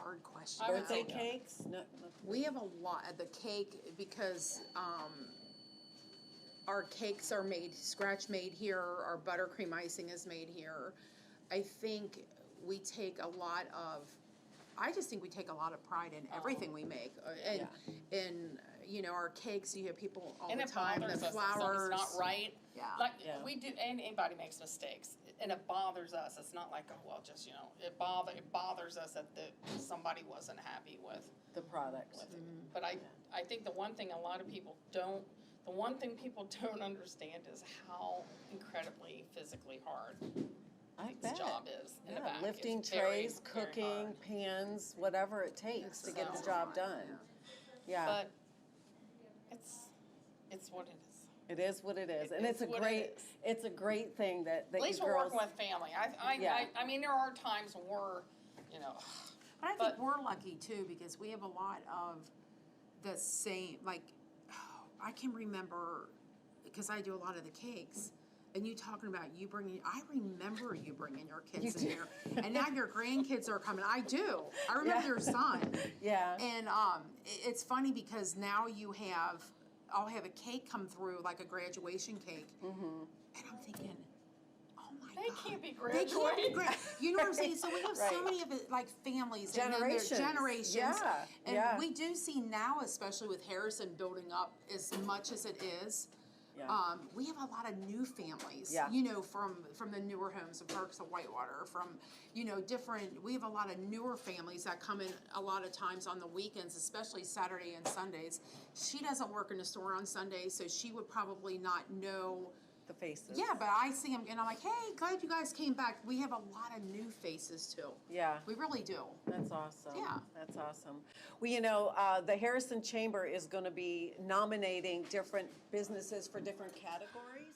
hard question. Birthday cakes? No. We have a lot of the cake because our cakes are scratch made here. Our buttercream icing is made here. I think we take a lot of. I just think we take a lot of pride in everything we make, and you know, our cakes. You have people all the time. The flowers. It's not right. Yeah. Like we do, and anybody makes mistakes, and it bothers us. It's not like, oh well, just it bothers us that somebody wasn't happy with the product. But I think the one thing people don't understand is how incredibly physically hard this job is in the back. Lifting it's trays, very cooking, pans, whatever it takes to get the job done. Yeah. But it's what it is. It is what it is, and it's a great thing that at least you we're girls. working with family. I mean, there are times when we're, But I think we're lucky too because we have a lot of the same. Like, I can remember because I do a lot of the cakes. And you talking about I remember you bringing your kids in here. And now your grandkids are coming. I do. I remember your son. Yeah. And it's funny because now I'll have a cake come through, like a graduation cake. Mm-hmm. And I'm thinking, oh my God. They can't be graduating. They can't be graduating. You know what I'm saying? So we have so many of it, like families. Generations. And generations. Yeah. And we do see now, especially with Harrison building up as much as it is, we have a lot of new families, you know, from the newer homes of Parks of Whitewater, from, you know, we have a lot of newer families that come in a lot of times on the weekends, especially Saturday and Sundays. She doesn't work in the store on Sundays, so she would probably not know the faces. Yeah, but I see them and I'm like, hey, glad you guys came back. We have a lot of new faces too. Yeah. We really do. That's awesome. Yeah. That's awesome. Well, you know, the Harrison Chamber is going to be nominating different businesses for different categories.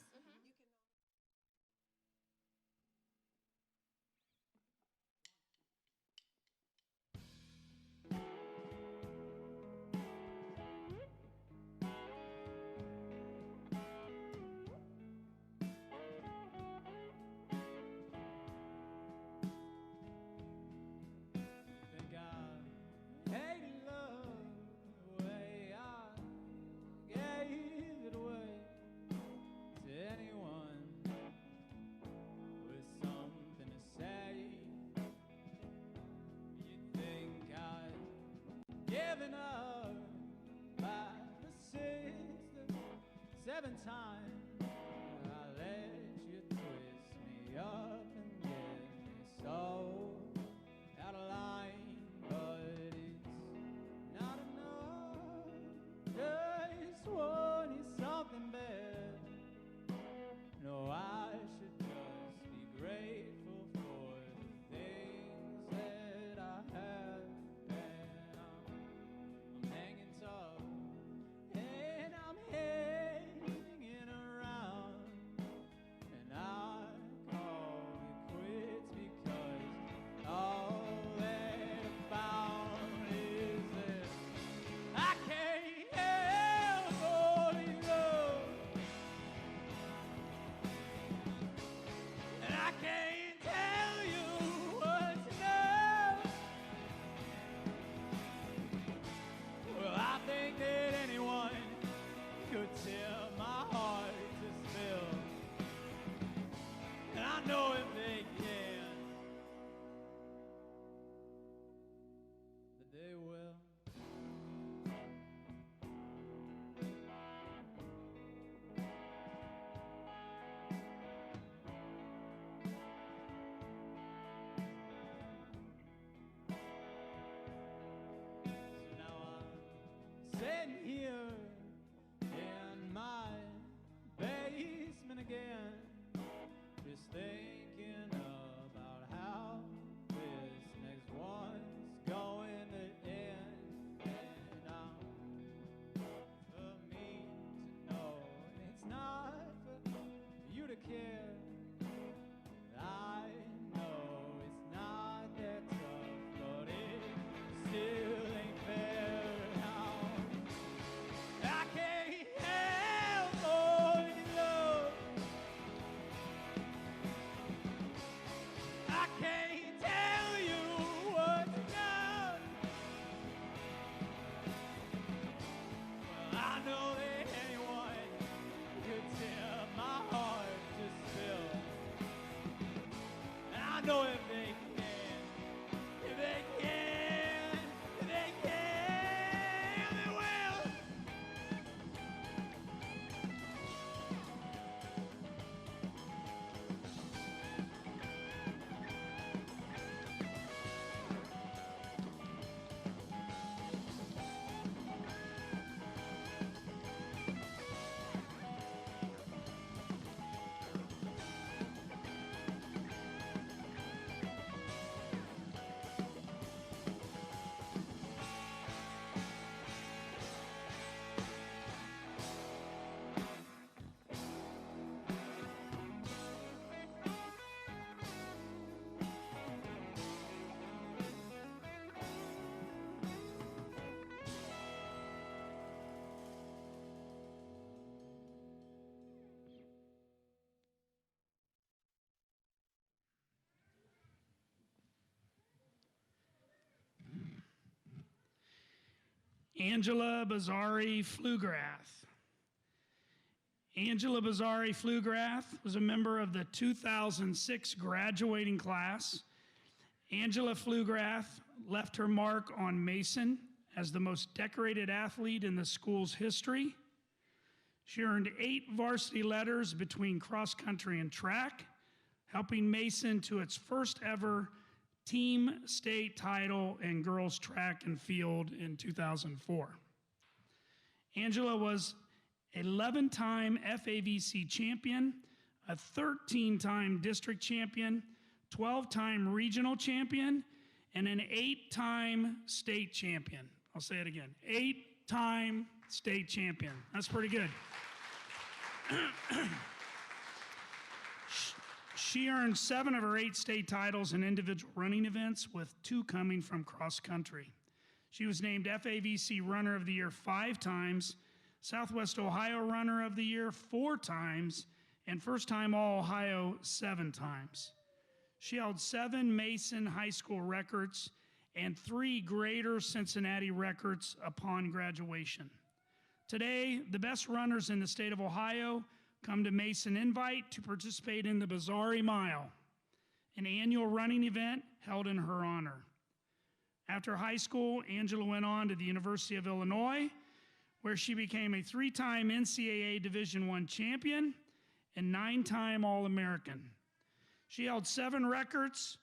Given up by the sister 7 times, I let you twist me up and get me so out of line, but it's not enough. Just wanting something better. No, I should just be grateful for the things that I have. Hanging tough, and I'm hanging I know if they can, if they can, if they can, they will. Angela Bazari Flugrath. Angela Bazari Flugrath was a member of the 2006 graduating class. Angela Flugrath left her mark on Mason as the most decorated athlete in the school's history. She earned 8 varsity letters between cross country and track, helping Mason to its first ever team state title in girls track and field in 2004. Angela was an 11-time FAVC champion, a 13-time district champion, 12-time regional champion, and an 8-time state champion. I'll say it again, 8-time state champion. That's pretty good. She earned 7 of her 8 state titles in individual running events, with 2 coming from cross country. She was named FAVC Runner of the Year 5 times, Southwest Ohio Runner of the Year 4 times, and First Time All-Ohio 7 times. She held 7 Mason High School records and 3 Greater Cincinnati records upon graduation. Today, the best runners in the state of Ohio come to Mason Invite to participate in the Bazari Mile, an annual running event held in her honor. After high school, Angela went on to the University of Illinois, where she became a 3-time NCAA Division I champion and 9-time All-American. She held 7 records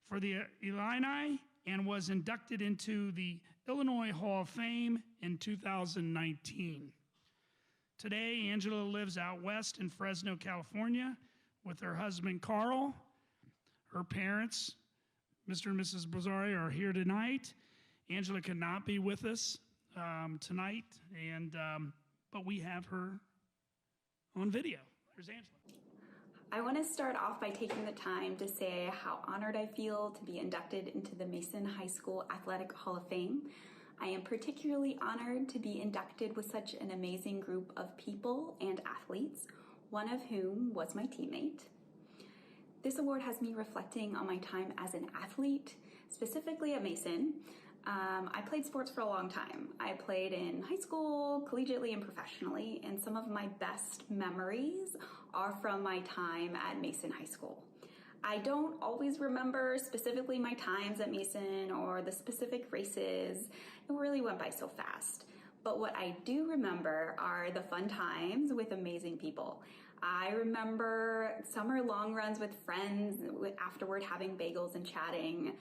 for the Illini and was inducted into the Illinois Hall of Fame in 2019. Today, Angela lives out west in Fresno, California, with her husband, Carl. Her parents, Mr. and Mrs. Bazari, are here tonight. Angela could not be with us tonight, but we have her on video. There's Angela. I want to start off by taking the time to say how honored I feel to be inducted into the Mason High School Athletic Hall of Fame. I am particularly honored to be inducted with such an amazing group of people and athletes, one of whom was my teammate. This award has me reflecting on my time as an athlete, specifically at Mason. I played sports for a long time. I played in high school, collegiately, and professionally, and some of my best memories are from my time at Mason High School. I don't always remember specifically my times at Mason or the specific races. It really went by so fast. But what I do remember are the fun times with amazing people. I remember summer long runs with friends, afterward having bagels and chatting.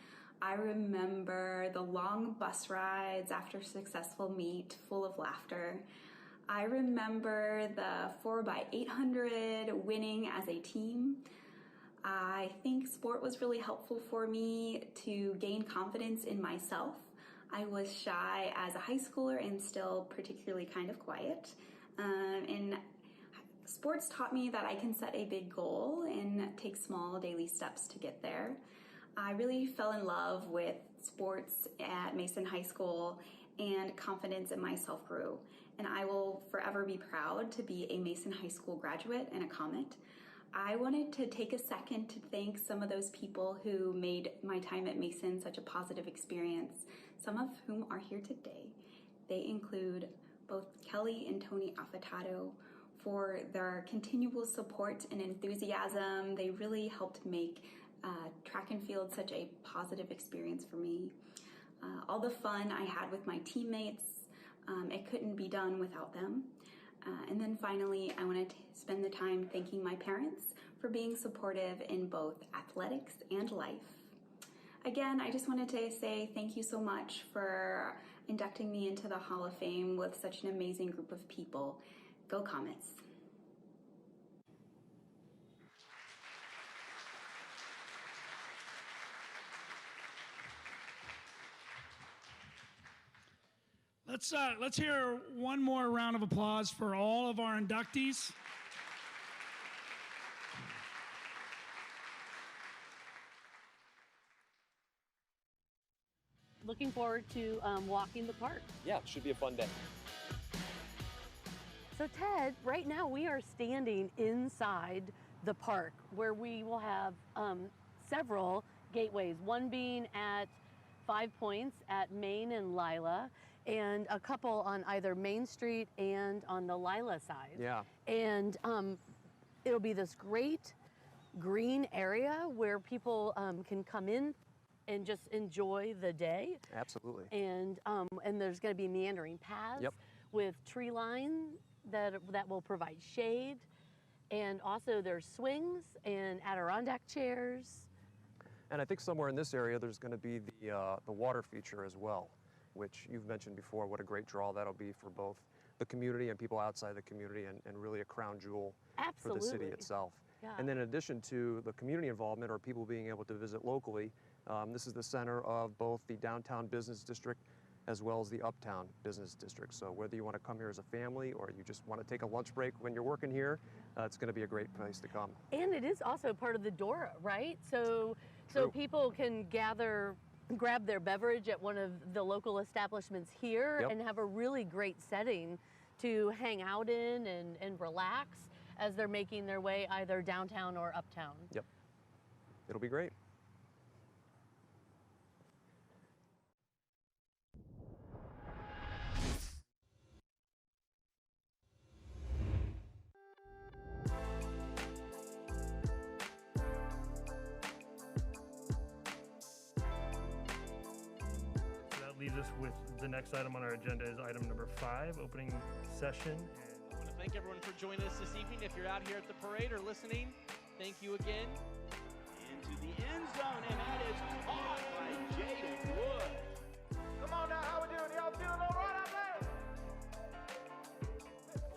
I remember the long bus rides after successful meet, full of laughter. I remember the 4x800 winning as a team. I think sport was really helpful for me to gain confidence in myself. I was shy as a high schooler and still particularly kind of quiet. And sports taught me that I can set a big goal and take small daily steps to get there. I really fell in love with sports at Mason High School, and confidence in myself grew. And I will forever be proud to be a Mason High School graduate and a Comet. I wanted to take a second to thank some of those people who made my time at Mason such a positive experience, some of whom are here today. They include both Kelly and Tony Affatato for their continual support and enthusiasm. They really helped make track Field such a positive experience for me. All the fun I had with my teammates, it couldn't be done without them. And then finally, I want to spend the time thanking my parents for being supportive in both athletics and life. Again, I just wanted to say thank you so much for inducting me into the Hall of Fame with such an amazing group of people. Go Comets! Let's hear one more round of applause for all of our inductees. Looking forward to walking the park. Yeah, it should be a fun day. So Ted, right now we are standing inside the park where we will have several gateways, one being at 5 Points at Main and Lila, and a couple on either Main Street and on the Lila side. Yeah. And it'll be this great green area where people can come in and just enjoy the day. Absolutely. And there's going to be meandering paths Yep. with tree line that will provide shade. And also there's swings and Adirondack chairs. And I think somewhere in this area there's going to be the water feature as well, which you've mentioned before. What a great draw that'll be for both the community and people outside the community, and really a crown jewel for the city itself. Yeah. And then in addition to the community involvement or people being able to visit locally, this is the center of both the downtown business district as well as the uptown business district. So whether you want to come here as a family or you just want to take a lunch break when you're working here, it's going to be a great place to come. And it is also part of the Dora, right? So True. people can grab their beverage at one of the local establishments here Yep. and have a really great setting to hang out in and relax as they're making their way either downtown or uptown. Yep. It'll be great. That leaves us with the next item on our agenda is item number 5, opening session. I want to thank everyone for joining us this evening. If you're out here at the parade or listening, thank you again. Into the end zone, and that is caught by Jaden Wood. Come on now, how we doing? Y'all feeling all right out there?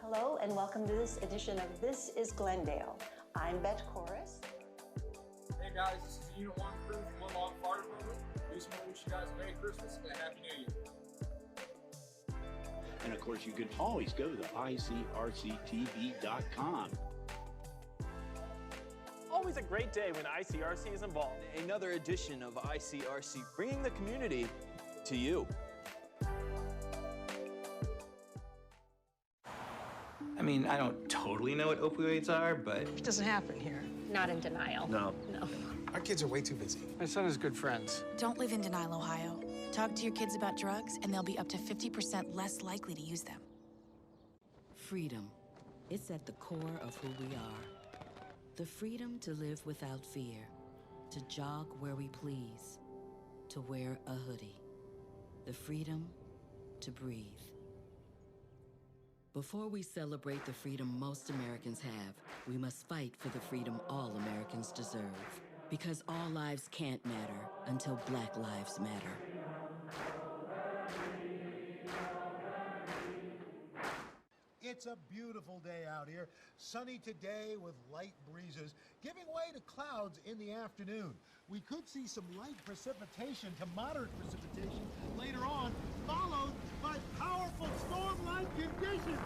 Hello and welcome to this edition of This is Glendale. I'm Bet Chorus. Hey guys, this is Unit 1 crew from Woodlawn Fire Department. We just want to wish you guys a Merry Christmas and a Happy New Year. And of course, you can always go to ICRC-TV.com. Always a great day when ICRC is involved. Another edition of ICRC, bringing the community to you. I mean, I don't totally know what opioids are, but... It doesn't happen here. Not in denial. No. Our kids are way too busy. My son has good friends. Don't live in denial, Ohio. Talk to your kids about drugs, and they'll be up to 50% less likely to use them. Freedom. It's at the core of who we are. The freedom to live without fear, to jog where we please, to wear a hoodie. The freedom to breathe. Before we celebrate the freedom most Americans have, we must fight for the freedom all Americans deserve. Because all lives can't matter until Black lives matter. It's a beautiful day out here. Sunny today with light breezes, giving way to clouds in the afternoon. We could see some light precipitation to moderate precipitation later on, followed by powerful storm-like conditions.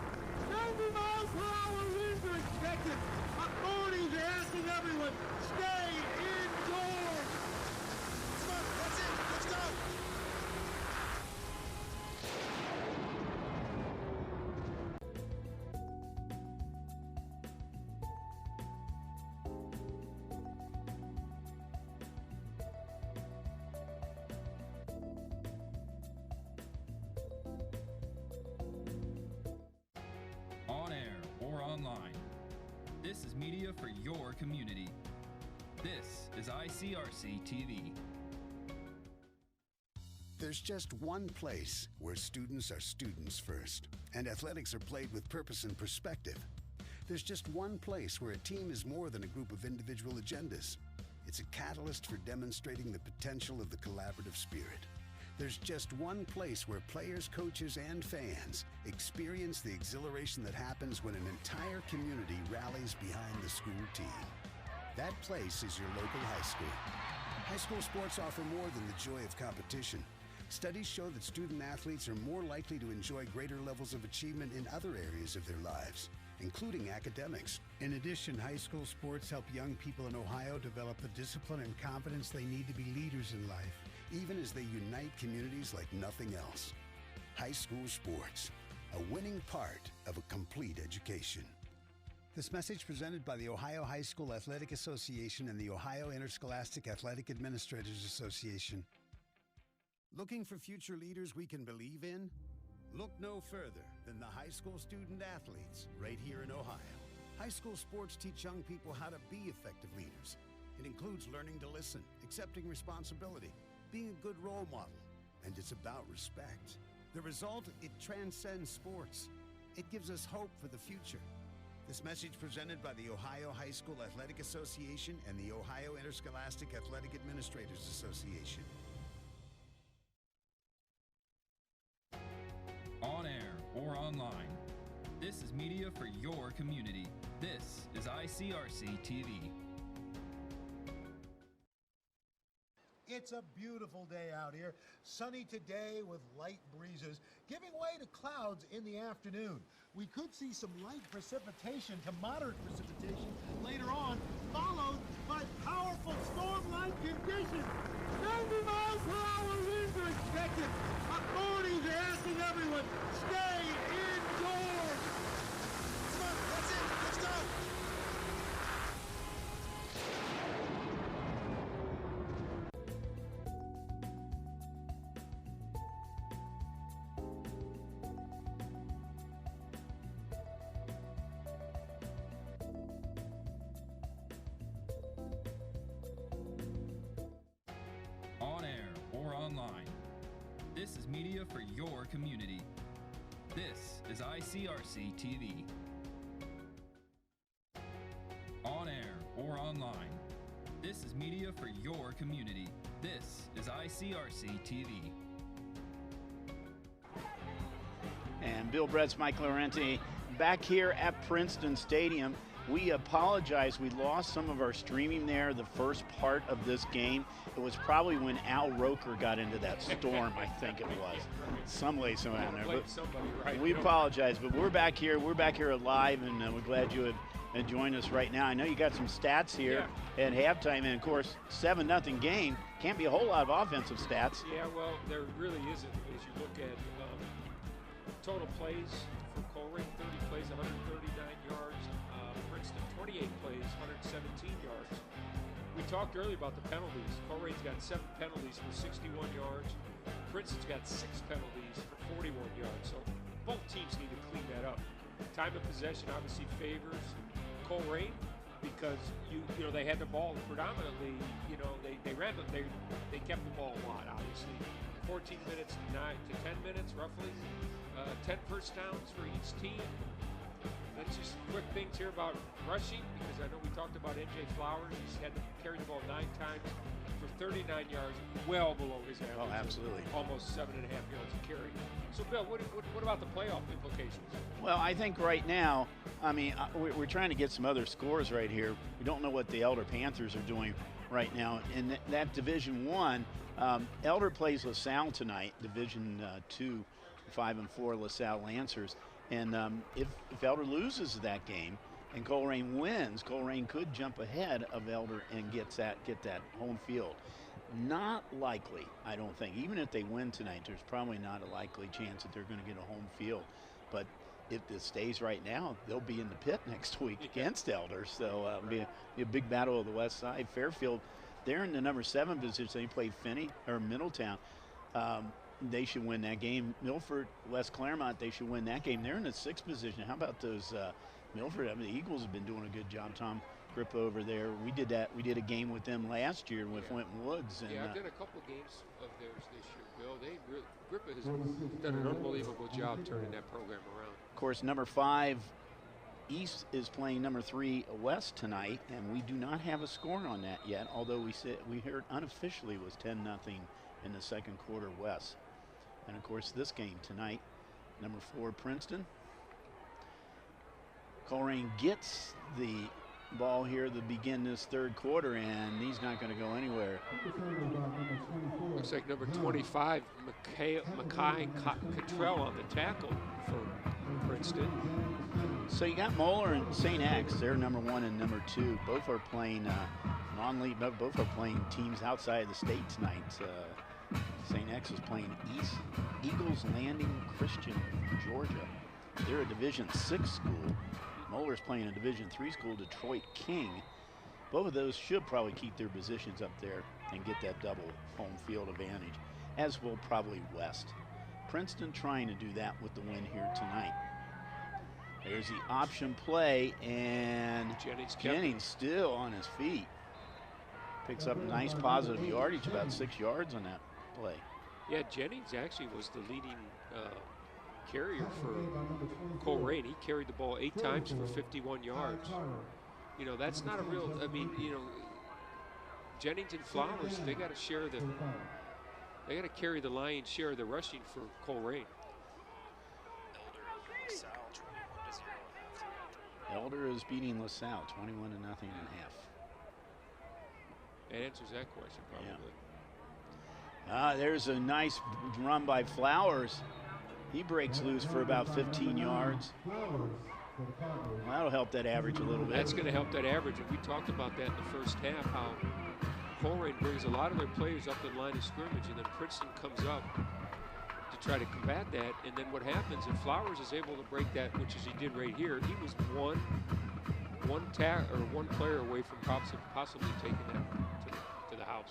90 miles per hour winds are expected. Authorities are asking everyone, stay indoors. Come on, that's it. Let's go. On air or online, this is media for your community. This is ICRC-TV. There's just one place where students are students first, and athletics are played with purpose and perspective. There's just one place where a team is more than a group of individual agendas. It's a catalyst for demonstrating the potential of the collaborative spirit. There's just one place where players, coaches, and fans experience the exhilaration that happens when an entire community rallies behind the school team. That place is your local high school. High school sports offer more than the joy of competition. Studies show that student athletes are more likely to enjoy greater levels of achievement in other areas of their lives, including academics. In addition, high school sports help young people in Ohio develop the discipline and confidence they need to be leaders in life, even as they unite communities like nothing else. High school sports, a winning part of a complete education. This message presented by the Ohio High School Athletic Association and the Ohio Interscholastic Athletic Administrators Association. Looking for future leaders we can believe in? Look no further than the high school student athletes right here in Ohio. High school sports teach young people how to be effective leaders. It includes learning to listen, accepting responsibility, being a good role model, and it's about respect. The result, it transcends sports. It gives us hope for the future. This message presented by the Ohio High School Athletic Association and the Ohio Interscholastic Athletic Administrators Association. On air or online, this is media for your community. This is ICRC-TV. It's a beautiful day out here. Sunny today with light breezes, giving way to clouds in the afternoon. We could see some light precipitation to moderate precipitation later on, followed by powerful storm-like conditions. 90 miles per hour winds are expected. Authorities are asking everyone, stay indoors. Come on, that's it. Let's go. On air or online, this is media for your community. This is ICRC-TV. On air or online, this is media for your community. This is ICRC-TV. And Bill Bretz, Mike Laurenti, back here at Princeton Stadium. We apologize. We lost some of our streaming there the first part of this game. It was probably when Al Roker got into that storm, I think it was. Some way, somehow. We apologize, but we're back here. We're back here live, and we're glad you would join us right now. I know you got some stats here at halftime, and of course, 7-0 game. Can't be a whole lot of offensive stats. Yeah, well, there really isn't. As you look at total plays for Colerain, 30 plays, 139 yards. Princeton, 28 plays, 117 yards. We talked earlier about the penalties. Colerain's got 7 penalties for 61 yards. Princeton's got 6 penalties for 41 yards. So both teams need to clean that up. Time of possession obviously favors Colerain because you know they had the ball predominantly. You know they kept the ball a lot. Obviously, 14 minutes to 10 minutes roughly. 10 first downs for each team. Let's just quick things here about rushing, because I know we talked about NJ Flowers. He's had to carry the ball 9 times for 39 yards, well below his average. Oh, absolutely. Almost 7.5 yards a carry. So, Bill, what about the playoff implications? Well, I think right now, I mean, we're trying to get some other scores right here. We don't know what the Elder Panthers are doing right now. In that Division I, Elder plays LaSalle tonight, Division II, 5-4 LaSalle Lancers. And if Elder loses that game and Colerain wins, Colerain could jump ahead of Elder and get that home field. Not likely, I don't think. Even if they win tonight, there's probably not a likely chance that they're going to get a home field. But if this stays right now, they'll be in the pit next week against Elder. So it'll be a big battle of the West Side. Fairfield, they're in the number 7 position. They play Middletown. They should win that game. Milford, West Claremont, they should win that game. They're in the 6th position. How about those Milford? I mean, the Eagles have been doing a good job, Tom Grippa over there. We did that. We did a game with them last year with Winton Woods. And, yeah, I've done a couple games of theirs this year, Bill. Grippa has done an unbelievable job turning that program around. Of course, number 5 East is playing number 3 West tonight, and we do not have a score on that yet. Although we heard unofficially was 10-0 in the second quarter West. And of course, this game tonight, number 4 Princeton. Colerain gets the ball here to begin this third quarter, and he's not going to go anywhere. Looks like number 25, Mackay Cottrell on the tackle for Princeton. So you got Moeller and St. X. They're number 1 and number 2. Both are playing non-league. Both are playing teams outside of the state tonight. St. X is playing Eagles Landing Christian, Georgia. They're a Division 6 school. Moeller's playing a Division 3 school, Detroit King. Both of those should probably keep their positions up there and get that double home field advantage, as will probably West. Princeton trying to do that with the win here tonight. There's the option play, and Jennings still on his feet. Picks up a nice positive yardage, about 6 yards on that play. Yeah, Jennings actually was the leading carrier for Colerain. He carried the ball 8 times for 51 yards. You know, that's not a real, I mean, you know, Jennings and Flowers, they got to share they got to carry the lion's share of the rushing for Colerain. Elder is beating LaSalle 21-0 in half. That answers that question probably. Yeah. There's a nice run by Flowers. He breaks loose for about 15 yards. Well, that'll help that average a little bit. That's going to help that average, and we talked about that in the first half, how Colerain brings a lot of their players up the line of scrimmage, and then Princeton comes up to try to combat that. And then what happens if Flowers is able to break that, which is he did right here, he was one player away from possibly taking that to the house.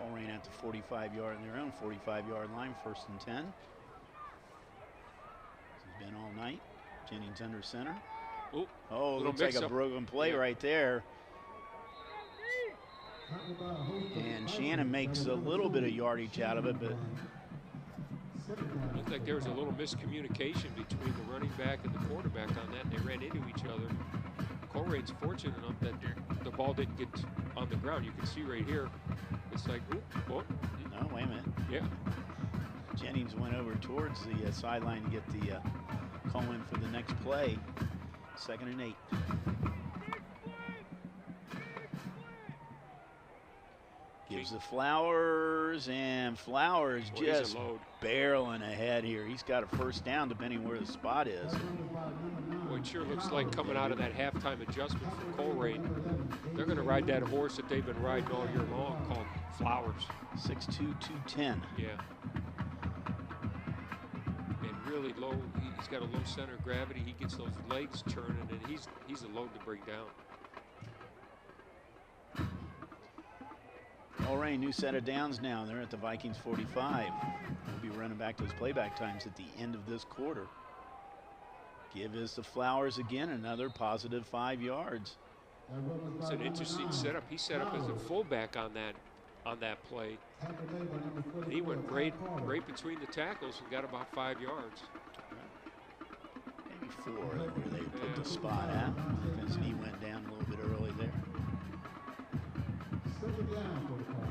Colerain at the 45-yard, in their own 45-yard line, 1st and 10. He's been all night. Jennings under center. Oh, looks like a broken play right there. And Shannon makes a little bit of yardage out of it, but looked like there was a little miscommunication between the running back and the quarterback on that, and they ran into each other. Colerain's fortunate enough that the ball didn't get on the ground. You can see right here, it's like, oh. No, wait a minute. Yeah. Jennings went over towards the sideline to get the call in for the next play. 2nd and 8. Gives the Flowers, and Flowers just barreling ahead here. He's got a 1st down depending where the spot is. Well, it sure looks like coming out of that halftime adjustment for Colerain, they're going to ride that horse that they've been riding all year long called Flowers. 6'2", 210. Yeah. And really low, he's got a low center of gravity. He gets those legs churning, and he's a load to bring down. Colerain, new set of downs now. They're at the Vikings 45. We'll be running back to those playback times at the end of this quarter. Give is the Flowers again, another positive 5 yards. It's an interesting setup. He set up as a fullback on that play. And he went right between the tackles and got about 5 yards. Maybe 4 where they put the spot at. His knee went down a little bit early there.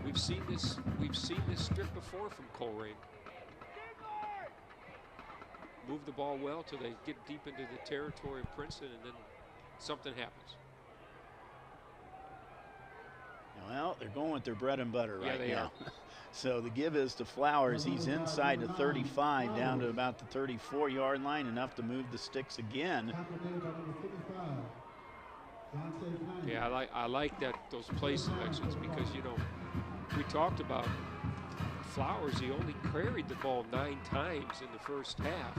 We've seen this strip before from Colerain. Move the ball well till they get deep into the territory of Princeton, and then something happens. Well, they're going with their bread and butter right now. So the give is to Flowers. He's inside the 35, down to about the 34-yard line, enough to move the sticks again. Yeah, I like those play selections because, you know, we talked about Flowers. He only carried the ball 9 times in the first half,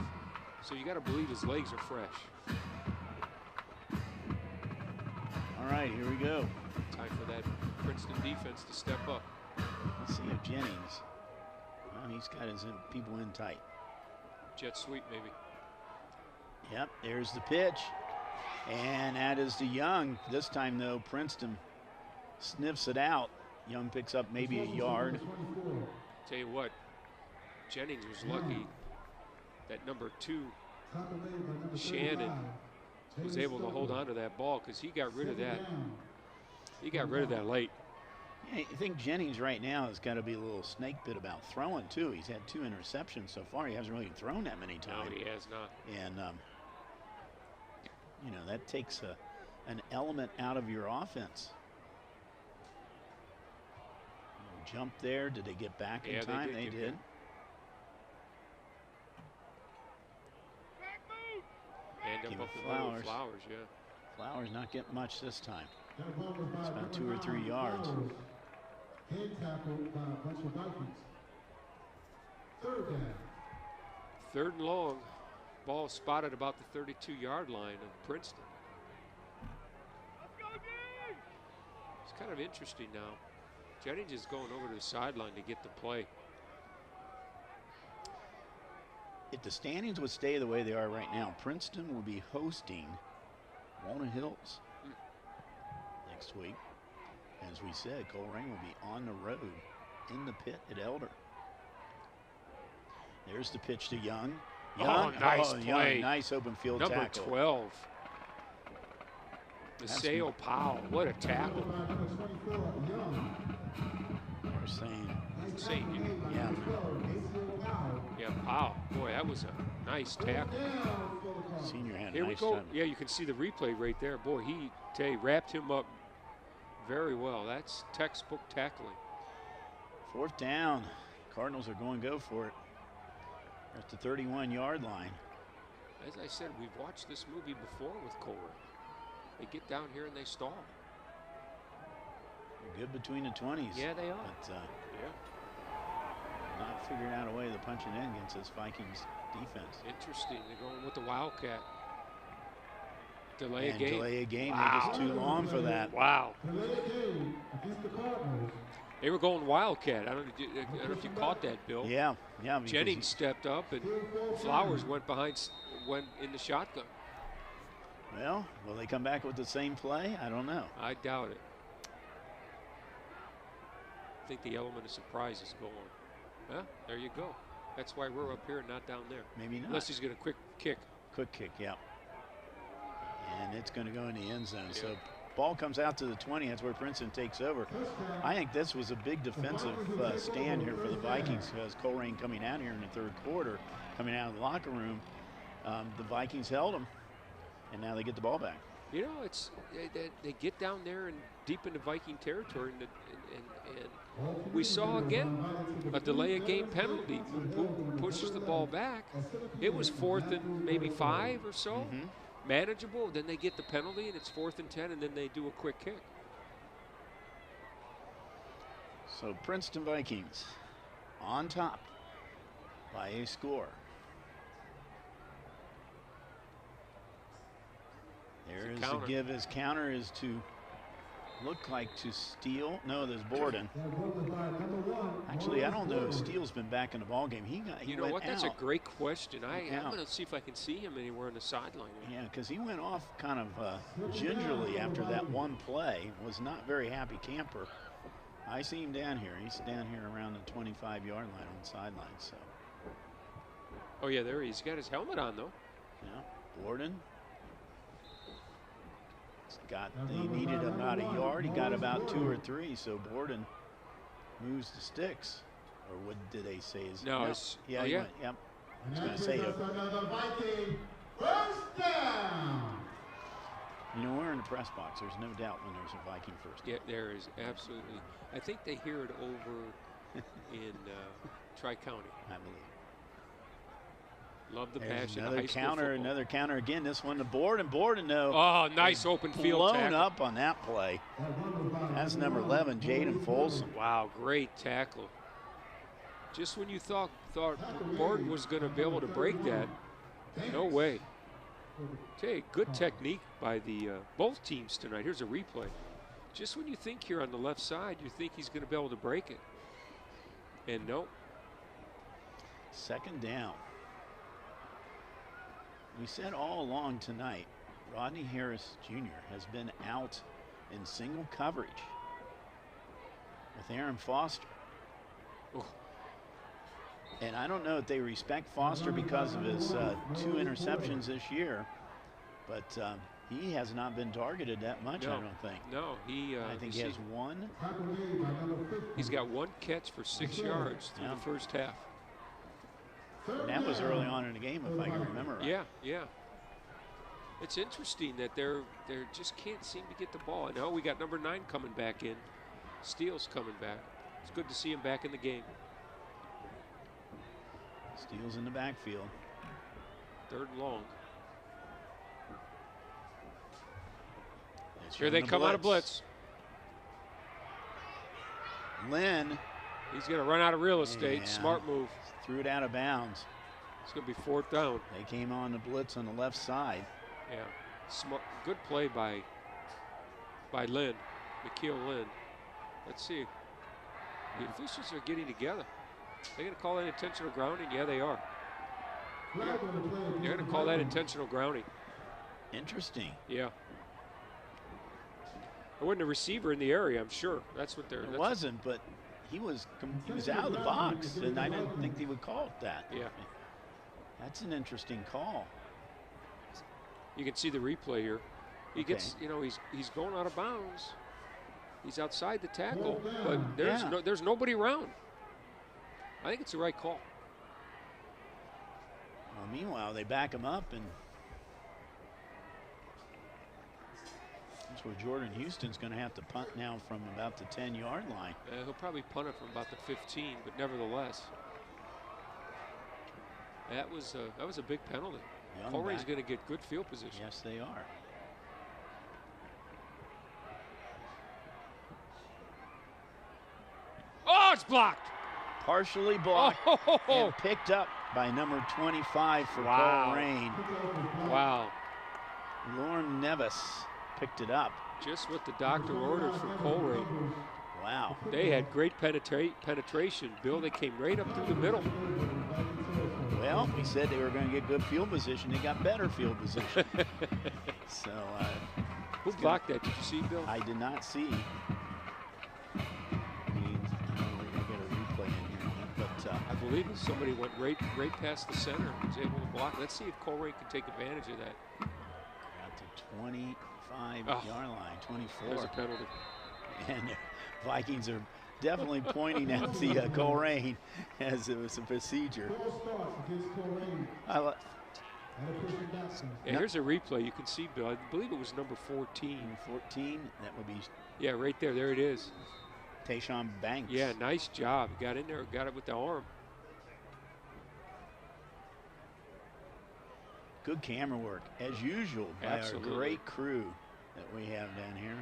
so you got to believe his legs are fresh. All right, here we go. Time for that Princeton defense to step up. Let's see if Jennings. Well, he's got his people in tight. Jet sweep, maybe. Yep, there's the pitch. And that is to Young. This time, though, Princeton sniffs it out. Young picks up maybe a yard. Tell you what, Jennings was lucky that number 2, Shannon, was able to hold on to that ball because he got rid of that. He got rid of that late. Yeah, I think Jennings right now has got to be a little snake bit about throwing, too. He's had 2 interceptions so far. He hasn't really thrown that many times. No, he has not. And, you know, that takes an element out of your offense. Jump there. Did they get back in time? They did. And Give up it the Flowers. Flowers, yeah. Flowers not getting much this time. It's about 2 or 3 yards. Third and long. Ball spotted about the 32-yard line of Princeton. It's kind of interesting now. Jennings is going over to the sideline to get the play. If the standings would stay the way they are right now, Princeton will be hosting Walnut Hills next week. As we said, Colerain will be on the road in the pit at Elder. There's the pitch to Young. Young, nice play. Young, nice open field Number tackle. 12. Maseo Powell, what a tackle. We're saying, yeah. Yeah, Powell. Boy, that was a nice tackle. Senior had a Here nice we go. time. Yeah, you can see the replay right there. Boy, he wrapped him up very well. That's textbook tackling. 4th down. Cardinals are going to go for it. At the 31-yard line. As I said, we've watched this movie before with Colerain. They get down here and they stall. They're good between the 20s. Yeah, they are. But not figuring out a way to punch it in against this Vikings defense. Interesting. They're going with the Wildcat. Delay a game. Delay a game. Wow. Maybe it's too long for that. Wow. They were going Wildcat. I don't know if you caught that, Bill. Yeah. Jennings stepped up and Flowers went in the shotgun. Well, will they come back with the same play? I don't know. I doubt it. I think the element of surprise is going. Well, there you go. That's why we're up here and not down there. Maybe not. Unless he's going to quick kick. Quick kick, yeah. And it's going to go in the end zone. Yeah. So ball comes out to the 20. That's where Princeton takes over. I think this was a big defensive stand here for the Vikings because Colerain coming out here in the 3rd quarter, coming out of the locker room, the Vikings held them, and now they get the ball back. You know, they get down there and deep into Viking territory, and we saw again a delay of game penalty. Who pushes the ball back? It was 4th and maybe 5 or so. Manageable. Then they get the penalty, and it's 4th and 10, and then they do a quick kick. So Princeton Vikings on top by a score. There is the give. His counter is to look like to Steele. No, there's Borden. Actually, I don't know if Steele's been back in the ball game. He you know went what? That's out. a great question. I'm going to see if I can see him anywhere on the sideline. Yeah, because he went off kind of gingerly after that one play. Was not very happy camper. I see him down here. He's down here around the 25-yard line on the sideline. So. Oh yeah, there he's got his helmet on though. Yeah, Borden. They needed about a yard. He got about 2 or 3. So Borden moves the sticks, or what did they say? No. Went, yep. I was going to say it. You know, we're in the press box. There's no doubt when there's a Viking first down. Yeah, there is absolutely. I think they hear it over in Tri-County. I believe. Love the There's passion. Another counter again. This one to Borden. Borden, no. Oh, nice open field blown tackle. up on that play. That's number 11, Jaden Folsom. Wow, great tackle. Just when you thought Borden was going to be able to break that, no way. Okay, good technique by the both teams tonight. Here's a replay. Just when you think here on the left side, you think he's going to be able to break it. And no. 2nd down. We said all along tonight Rodney Harris Jr. has been out in single coverage with Aaron Foster. And I don't know if they respect Foster because of his 2 interceptions this year, but he has not been targeted that much, I don't think. No, I think he has 1. He's got 1 catch for 6 yards through the first half. And that was early on in the game, if I can remember right. Yeah, yeah. It's interesting that they're just can't seem to get the ball. Now we got number 9 coming back in. Steele's coming back. It's good to see him back in the game. Steele's in the backfield. 3rd and long. It's Here they come out of blitz. Lynn. He's going to run out of real estate. Yeah. Smart move. Threw it out of bounds. It's going to be 4th down. They came on the blitz on the left side. Yeah. Smart. Good play by Lynn. McKeel Lynn. Let's see. The officials are getting together. They're going to call that intentional grounding? Yeah, they are. They're going to call that intentional grounding. Interesting. Yeah. There wasn't a receiver in the area, I'm sure. That's what they're. It wasn't, but he was out of the box, and I didn't think they would call it that. Yeah. That's an interesting call. You can see the replay here. He gets, you know, he's going out of bounds. He's outside the tackle, but there's nobody around. I think it's the right call. Well, meanwhile, they back him up, and that's where Jordan Houston's going to have to punt now from about the 10-yard line. He'll probably punt it from about the 15, but nevertheless, that was a big penalty. Colerain's going to get good field position. Yes, they are. Oh, it's blocked. Partially blocked and picked up by number 25 for Colerain. Wow. Lauren Nevis picked it up. Just what the doctor ordered for Colerain. Wow. They had great penetration, Bill. They came right up through the middle. Well, we said they were going to get good field position. They got better field position. So, who blocked that? Did you see, Bill? I did not see. I believe somebody went right past the center and was able to block. Let's see if Colerain can take advantage of that. Got to 25-yard line, 24. There's a penalty. And the Vikings are definitely pointing at the Colerain as it was a procedure. Here's a replay. You can see, Bill. I believe it was number 14. 14, that would be. Yeah, right there. There it is. Tayshawn Banks. Yeah, nice job. Got in there, got it with the arm. Good camera work, as usual, by our great crew that we have down here.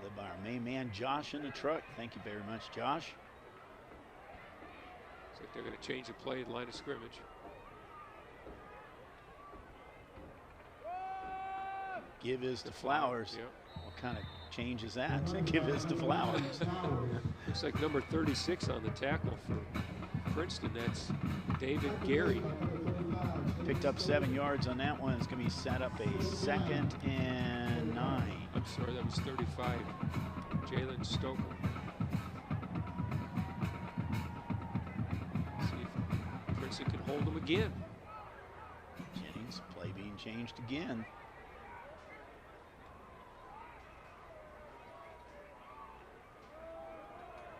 Led by our main man, Josh, in the truck. Thank you very much, Josh. Looks like they're going to change the play at line of scrimmage. Give is to Flowers. Yep. What kind of change is that? Give is to Flowers. Looks like number 36 on the tackle for Princeton. That's David Gary. Picked up 7 yards on that one. It's going to be set up a 2nd and 9. I'm sorry, that was 35. Jalen Stoker. See if Princeton can hold him again. Jennings, play being changed again.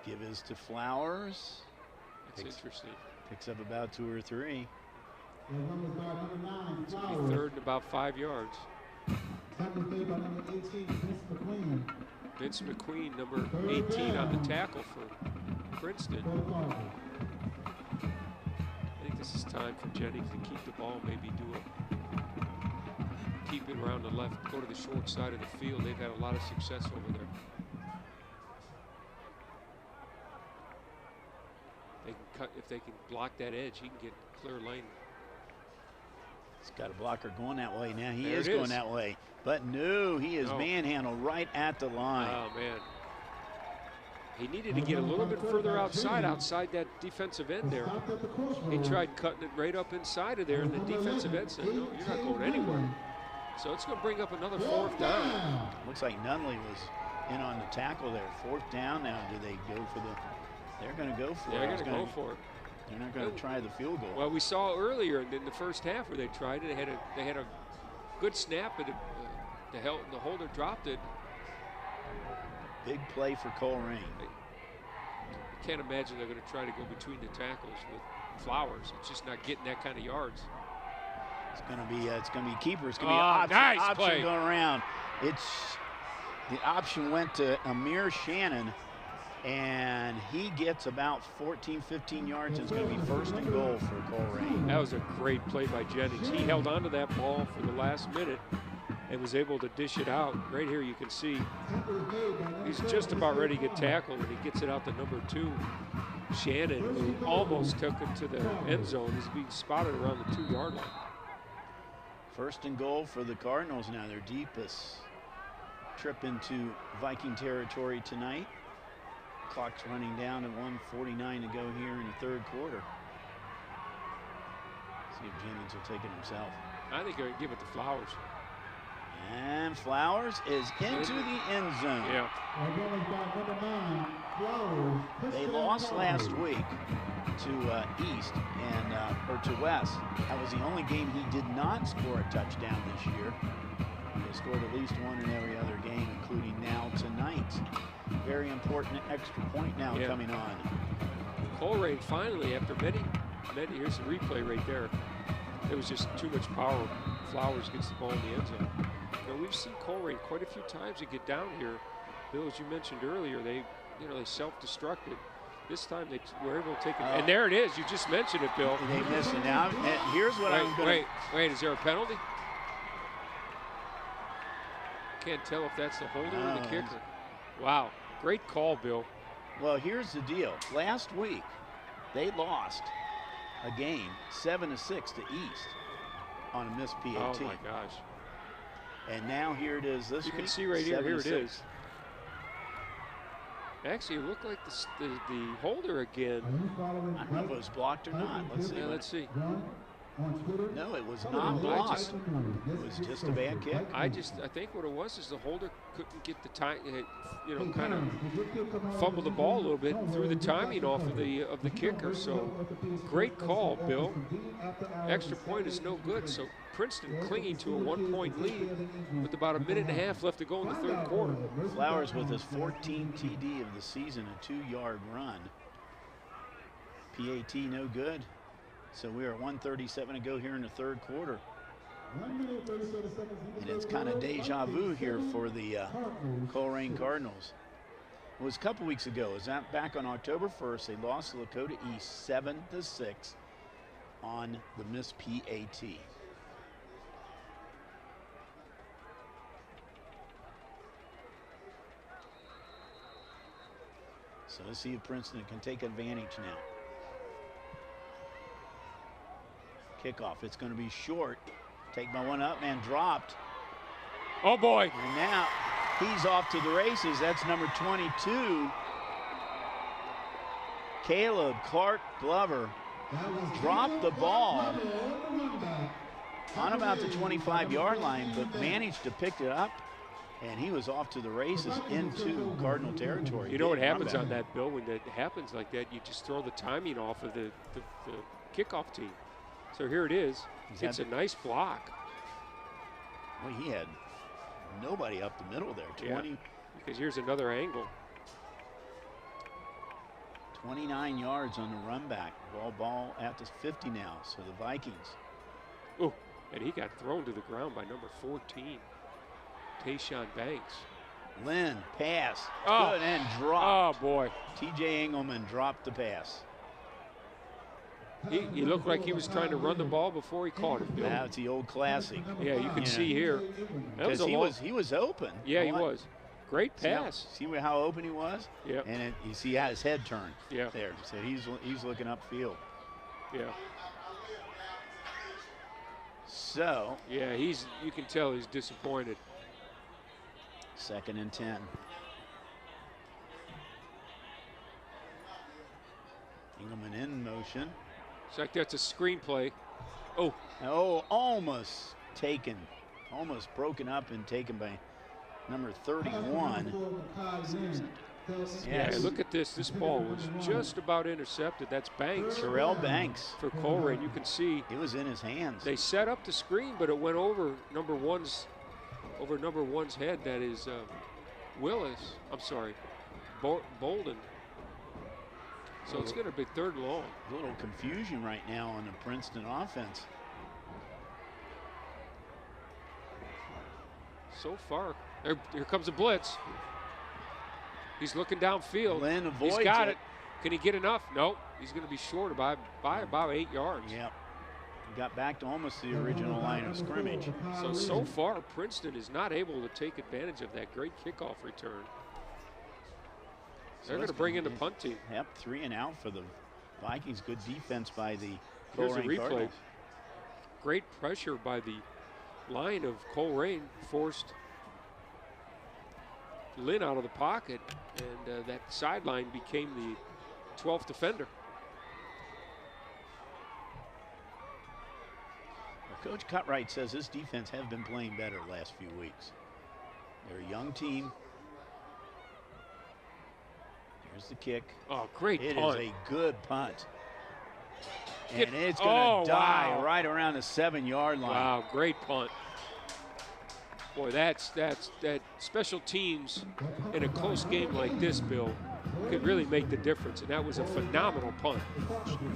Give is to Flowers. That's interesting. Picks up about 2 or 3. It's going to be 3rd and about 5 yards. Vince McQueen, number 18 on the tackle for Princeton. I think this is time for Jennings to keep the ball, maybe keep it around the left, go to the short side of the field. They've had a lot of success over there. If they can block that edge, he can get clear lane. He's got a blocker going that way now. He is going that way. But no, he is manhandled right at the line. Oh, man. He needed to get a little bit further outside that defensive end there. He tried cutting it right up inside of there, and the defensive end said, no, you're not going anywhere. So it's going to bring up another 4th down. Looks like Nunley was in on the tackle there. 4th down now. Do they go for the? They're going to go for it. They're going to go for it. They're not going to try the field goal. Well, we saw earlier in the first half where they tried it. They had a good snap, but the holder dropped it. Big play for Colerain. I can't imagine they're going to try to go between the tackles with Flowers. It's just not getting that kind of yards. It's going to be keeper. It's going to be option play. Going around. The option went to Amir Shannon, and he gets about 14, 15 yards. It's going to be 1st and goal for Colerain. That was a great play by Jennings. He held onto that ball for the last minute and was able to dish it out. Right here you can see he's just about ready to get tackled, and he gets it out to number 2, Shannon, who almost took him to the end zone. He's being spotted around the 2-yard line. 1st and goal for the Cardinals now. Their deepest trip into Viking territory tonight. Clock's running down at 1:49 to go here in the 3rd quarter. See if Jennings will take it himself. I think they're going to give it to Flowers. And Flowers is into the end zone. Yeah. They lost last week to East and or to West. That was the only game he did not score a touchdown this year. They scored at least one in every other game, including now tonight. Very important extra point now coming on. Colerain finally, after many, here's the replay right there. There was just too much power. Flowers gets the ball in the end zone. Now, we've seen Colerain quite a few times to get down here. Bill, as you mentioned earlier, they self-destructed. This time they were able to take it. And there it is. You just mentioned it, Bill. They missed it. Now, here's what I'm going to... Wait, is there a penalty? Can't tell if that's the holder or the kicker. Wow, great call, Bill. Well, here's the deal. Last week, they lost a game 7-6 to East on a missed PAT. Oh my gosh. And now here it is this week. You can see right here, here it 7-6. is. Actually, it looked like the holder again. I don't know if it was blocked or not. Let's see. Yeah, let's see. No, it was not blocked. It was just a bad kick. I think what it was is the holder couldn't get the time, kind of fumbled the ball a little bit and threw the timing off of the kicker. So great call, Bill. Extra point is no good. So Princeton clinging to a 1-point lead with about a minute and a half left to go in the 3rd quarter. Flowers with his 14th TD of the season, a 2-yard run. PAT no good. So we are at 1:37 to go here in the 3rd quarter. And it's kind of deja vu here for the Colerain Cardinals. It was a couple weeks ago. It was back on October 1st. They lost to Lakota East 7-6 on the missed PAT. So let's see if Princeton can take advantage now. Kickoff. It's going to be short. Take my one up and dropped. Oh boy. And now he's off to the races. That's number 22. Caleb Clark Glover dropped the ball on about the 25-yard line, but managed to pick it up, and he was off to the races into Cardinal territory. You know what happens on that, Bill? When that happens like that, you just throw the timing off of the kickoff team. So here it is. It's a nice block. Well, he had nobody up the middle there. 20. Yeah, because here's another angle. 29 yards on the run back. Ball at the 50 now. So the Vikings. Oh, and he got thrown to the ground by number 14, Tayshawn Banks. Lynn, pass. Oh. Good, and dropped. Oh, boy. TJ Engelman dropped the pass. He looked like he was trying to run the ball before he caught it, Bill. That's the old classic. Yeah, you can see here. Because he was open. Yeah, he was. Great pass. See how open he was? Yeah. And you see how his head turned. Yeah. There. So he's looking upfield. Yeah. So. Yeah, you can tell he's disappointed. 2nd and 10. Engelman in motion. It's like that's a screenplay. Oh. Oh, almost taken. almost broken up and taken by number 31. Yeah, look at this. This ball was just about intercepted. That's Banks. Terrell Banks. For Colerain. You can see. It was in his hands. They set up the screen, but it went over number one's head. That is Willis. I'm sorry, Bolden. So it's going to be 3rd and long. A little confusion right now on the Princeton offense. So far, here comes a blitz. He's looking downfield. Lynn avoids He's got it. Can he get enough? Nope. He's going to be short by about 8 yards. Yep. He got back to almost the original line of scrimmage. So far, Princeton is not able to take advantage of that great kickoff return. They're going to bring in the punt team. Yep, 3 and out for the Vikings. Good defense by the Here's a Colerain replay. Cardinals. Great pressure by the line of Colerain forced Lynn out of the pocket, and that sideline became the 12th defender. Well, Coach Cutright says this defense has been playing better the last few weeks. They're a young team. Here's the kick. Oh, great punt. punt. It is a good punt. And it's going to die right around the 7-yard line. Wow, great punt. Boy, that special teams in a close game like this, Bill, could really make the difference, and that was a phenomenal punt.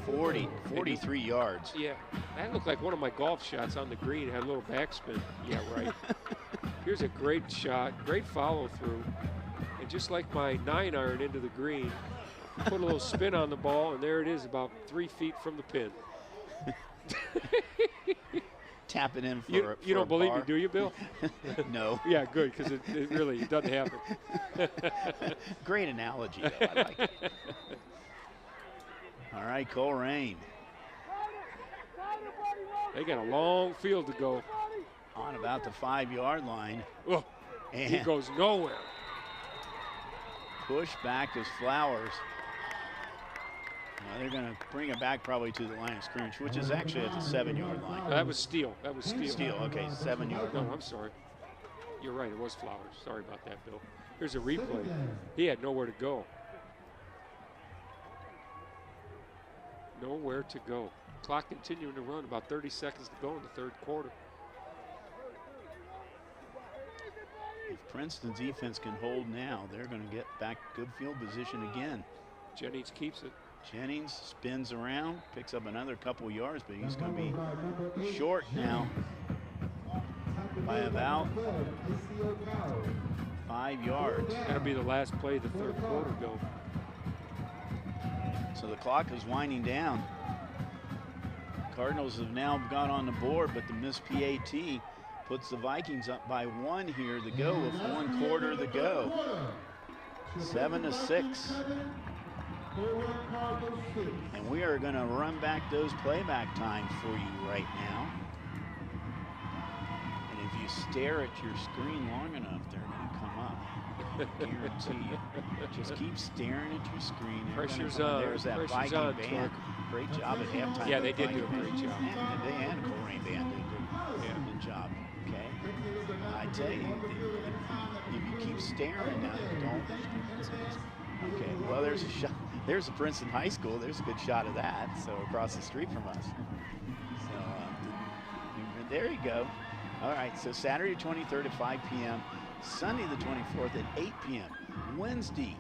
43 yards. Yeah, that looked like one of my golf shots on the green. It had a little backspin. Yeah, right. Here's a great shot, great follow through, and just like my 9-iron into the green, put a little spin on the ball, and there it is, about 3 feet from the pin. Tap it in for you don't believe me, do you, Bill? No. Yeah, good, because it really doesn't happen. Great analogy, though. I like it. All right, Colerain. They got a long field to go. On about the 5-yard line. Oh, and he goes nowhere. Push back is Flowers. They're going to bring it back probably to the line of scrimmage, which is actually at the 7-yard line. No, that was Steele. That was Steele. Steele, okay, 7-yard. No, I'm sorry. You're right, it was Flowers. Sorry about that, Bill. Here's a replay. He had nowhere to go. Nowhere to go. Clock continuing to run, about 30 seconds to go in the 3rd quarter. If Princeton's defense can hold now, they're going to get back good field position again. Jennings keeps it. Jennings spins around, picks up another couple yards, but he's going to be short now by about 5 yards. That'll be the last play of the 3rd quarter, Bill. So the clock is winding down. Cardinals have now got on the board, but the missed PAT puts the Vikings up by 1 here to go with 1 quarter to go. 7-6. And we are going to run back those playback times for you right now. And if you stare at your screen long enough, they're going to come up. I guarantee you. Just keep staring at your screen. Pressure's on. There's that Pressure's Viking on, band. Great job at halftime. Yeah, they did do a great job. And they and Colerain band did a good job. Okay. I tell you, if you keep staring now, don't. Okay. Well, there's a shot. There's a Princeton High School. There's a good shot of that. So across the street from us. So there you go. All right. So Saturday 23rd at 5 p.m. Sunday the 24th at 8 p.m. Wednesday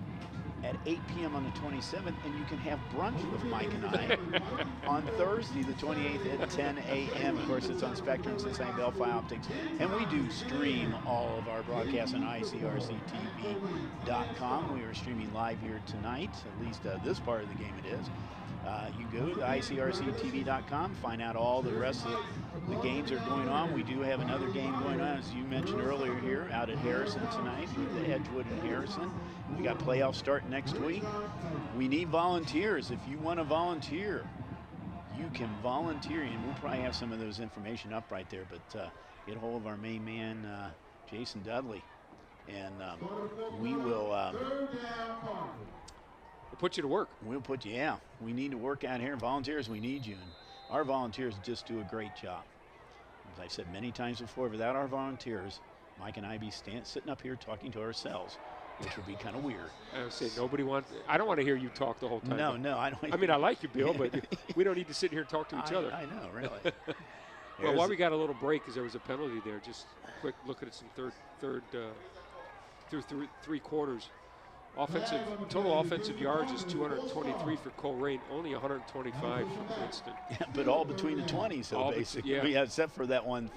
at 8 p.m. on the 27th, and you can have brunch with Mike and I on Thursday the 28th at 10 a.m. Of course, it's on Spectrum, Cincinnati Bellfly Optics, and we do stream all of our broadcasts on ICRC-TV.com. We are streaming live here tonight, at least this part of the game it is. You go to ICRC-TV.com, find out all the rest of the games that are going on. We do have another game going on, as you mentioned earlier here, out at Harrison tonight with Edgewood and Harrison. We got playoffs starting next week. We need volunteers. If you want to volunteer, you can volunteer, and we'll probably have some of those information up right there, but get a hold of our main man, Jason Dudley, and we will... We'll put you to work. We'll put you, yeah. We need to work out here. Volunteers, we need you. And our volunteers just do a great job. as I've said many times before, without our volunteers, Mike and I be sitting up here talking to ourselves, which would be kind of weird. I would say nobody wants. I don't want to hear you talk the whole time. No, I don't. I mean, I like you, Bill, but we don't need to sit here and talk to each other. I know, really. Well, while we got a little break, because there was a penalty there, just quick look at some through three quarters. Total offensive yards is 223 for Colerain, only 125 for Princeton. Yeah, but all between the 20s, so basically, yeah. Except for that one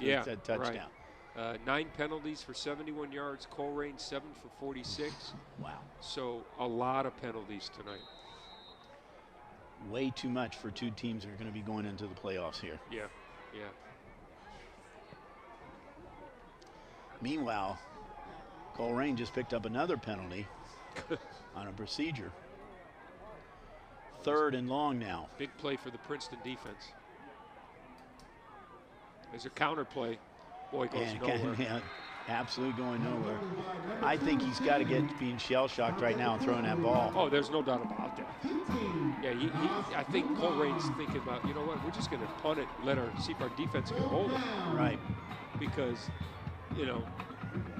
touchdown. Right. 9 penalties for 71 yards. Colerain 7 for 46. Wow. So a lot of penalties tonight. Way too much for two teams that are going to be going into the playoffs here. Yeah. Meanwhile, Colerain just picked up another penalty on a procedure. 3rd and long now. Big play for the Princeton defense. There's a counter play. Boy, goes nowhere. Yeah, absolutely going nowhere. I think he's got to get being shell-shocked right now and throwing that ball. Oh, there's no doubt about that. Yeah, I think Colerain's thinking about, you know what, we're just going to punt it, see if our defense can hold it. Right. Because, you know,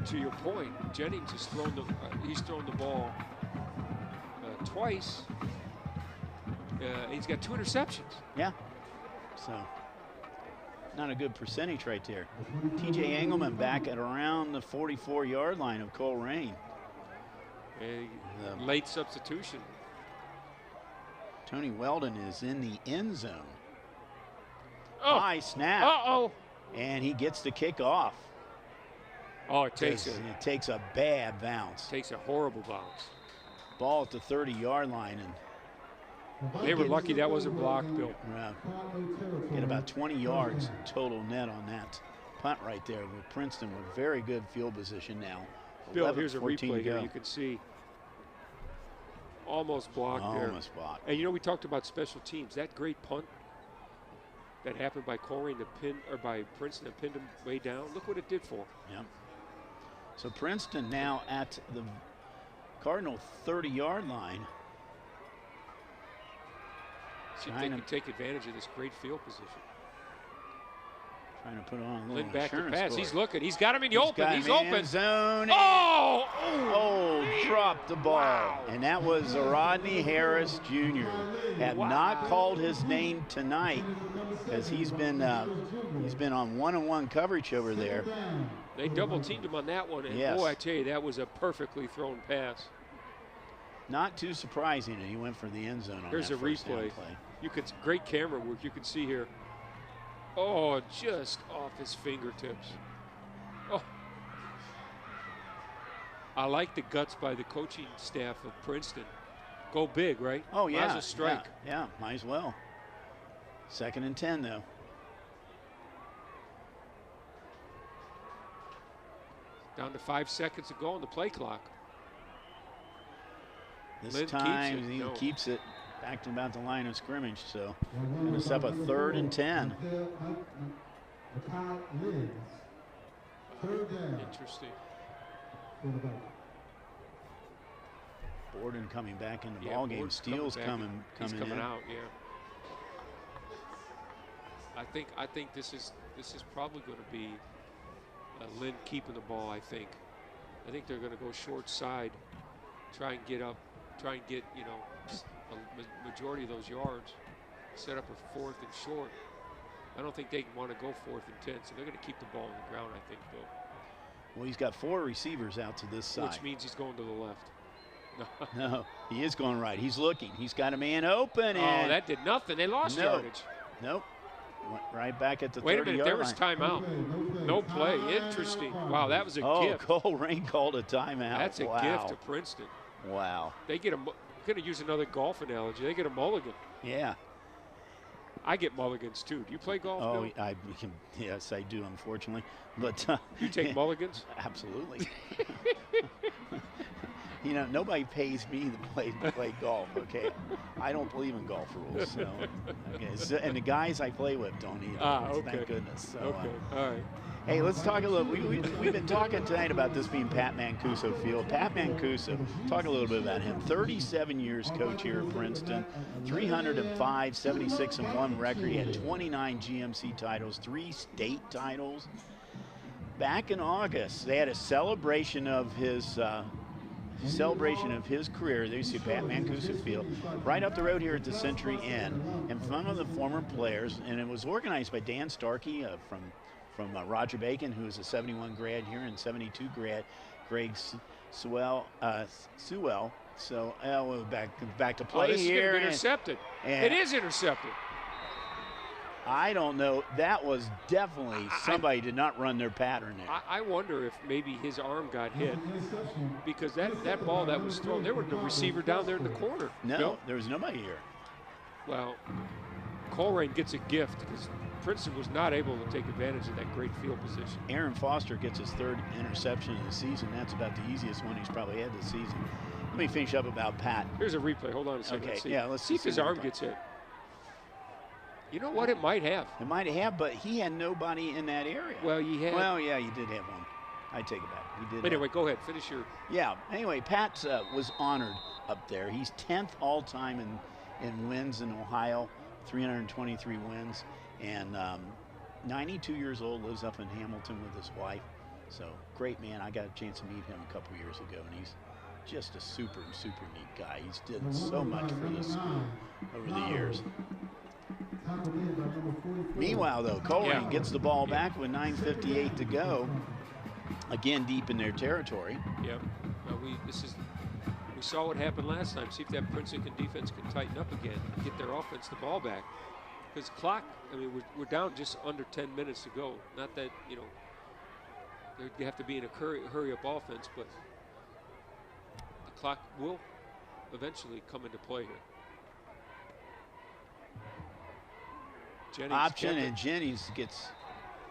to your point, Jennings has thrown the ball twice. He's got 2 interceptions. Yeah. So not a good percentage right there. TJ Engelman back at around the 44-yard line of Colerain. A late substitution. Tony Weldon is in the end zone. Oh. High snap. Uh-oh. And he gets the kick off. Oh, it takes a bad bounce. Takes a horrible bounce. Ball at the 30-yard line, and they were lucky that wasn't blocked, Bill. Get about 20 yards total net on that punt right there with Princeton with very good field position now. Bill, here's a replay here. You can see almost blocked there. Almost blocked. And you know, we talked about special teams. That great punt that happened by Colerain by Princeton and pinned him way down. Look what it did for him. Yeah. So Princeton now at the Cardinal 30-yard line. See if they can take advantage of this great field position. Trying to put on a little Lynn back to insurance pass. score. He's looking. He's got him in the open. He's open. Zone. Oh, dropped the ball. Wow. And that was Rodney Harris Jr. Have not called his name tonight because he's been on one-on-one coverage over there. They double teamed him on that one, and boy, I tell you, that was a perfectly thrown pass. Not too surprising that he went for the end zone on Here's that a first down replay. play. Great camera work. You can see here. Oh, just off his fingertips. Oh. I like the guts by the coaching staff of Princeton. Go big, right? Oh, yeah. Might as well strike. Yeah, might as well. 2nd and 10, though. Down to 5 seconds to go on the play clock. This Lynn time he keeps it back to about the line of scrimmage, so going to set up a 3rd and 10. Interesting. Borden coming back in the ball game. Steele's coming in. out. Yeah. I think this is probably going to be Lynn keeping the ball. I think they're going to go short side, try and get up, try and get a majority of those yards, set up a 4th and short. I don't think they want to go 4th and 10, so they're going to keep the ball on the ground. I think, Bill. Well, he's got 4 receivers out to this side. Which means he's going to the left. No, he is going right. He's looking. He's got a man open. Oh, that did nothing. They lost yardage. Nope. Went right back at the 30-yard Wait a minute, there was line. timeout. No play. Interesting. Wow, that was a gift. Colerain called a timeout. That's a gift to Princeton. Wow. They get I'm going to use another golf analogy. They get a mulligan. Yeah. I get mulligans too. Do you play golf? Oh, Bill? yes, I do, unfortunately. But you take mulligans? Absolutely. You know, nobody pays me to play golf, okay? I don't believe in golf rules, so. Okay, so, and the guys I play with don't either. Okay. Thank goodness. So, okay, all right. Hey, let's talk a little. We've been talking tonight about this being Pat Mancuso Field. Pat Mancuso, talk a little bit about him. 37 years coach here at Princeton, 305, 76-1 record. He had 29 GMC titles, 3 state titles. Back in August, they had a celebration of his career. There you see Pat Mancuso Field, right up the road here at the Century Inn, in front of the former players, and it was organized by Dan Starkey from Roger Bacon, who is a 71 grad here, and 72 grad Greg Sewell. So we're back to play this here. Is going to be intercepted. And it is intercepted. I don't know. That was definitely somebody did not run their pattern there. I wonder if maybe his arm got hit, because that ball that was thrown, there was no receiver down there in the corner. No, there was nobody here. Well, Colerain gets a gift because Princeton was not able to take advantage of that great field position. Aaron Foster gets his 3rd interception of the season. That's about the easiest one he's probably had this season. Let me finish up about Pat. Here's a replay. Hold on a second. Okay, let's see if his arm gets hit. You know what? It might have. It might have, but he had nobody in that area. Well, he had. Well, yeah, he did have one. I take it back. He did. Anyway, go ahead. Finish your. Yeah. Anyway, Pat was honored up there. He's 10th all-time in wins in Ohio, 323 wins, and 92 years old, lives up in Hamilton with his wife. So great man. I got a chance to meet him a couple years ago, and he's just a super neat guy. He's did so much for this school over the years. Meanwhile, though, Colerain gets the ball back with 9:58 to go. Again, deep in their territory. Yep. Well, we saw what happened last time. See if that Princeton defense can tighten up again, get their offense the ball back. Because clock, I mean, we're down just under 10 minutes to go. Not that, you know, they have to be in a hurry-up offense, but the clock will eventually come into play here. Jennings option, and Jennings gets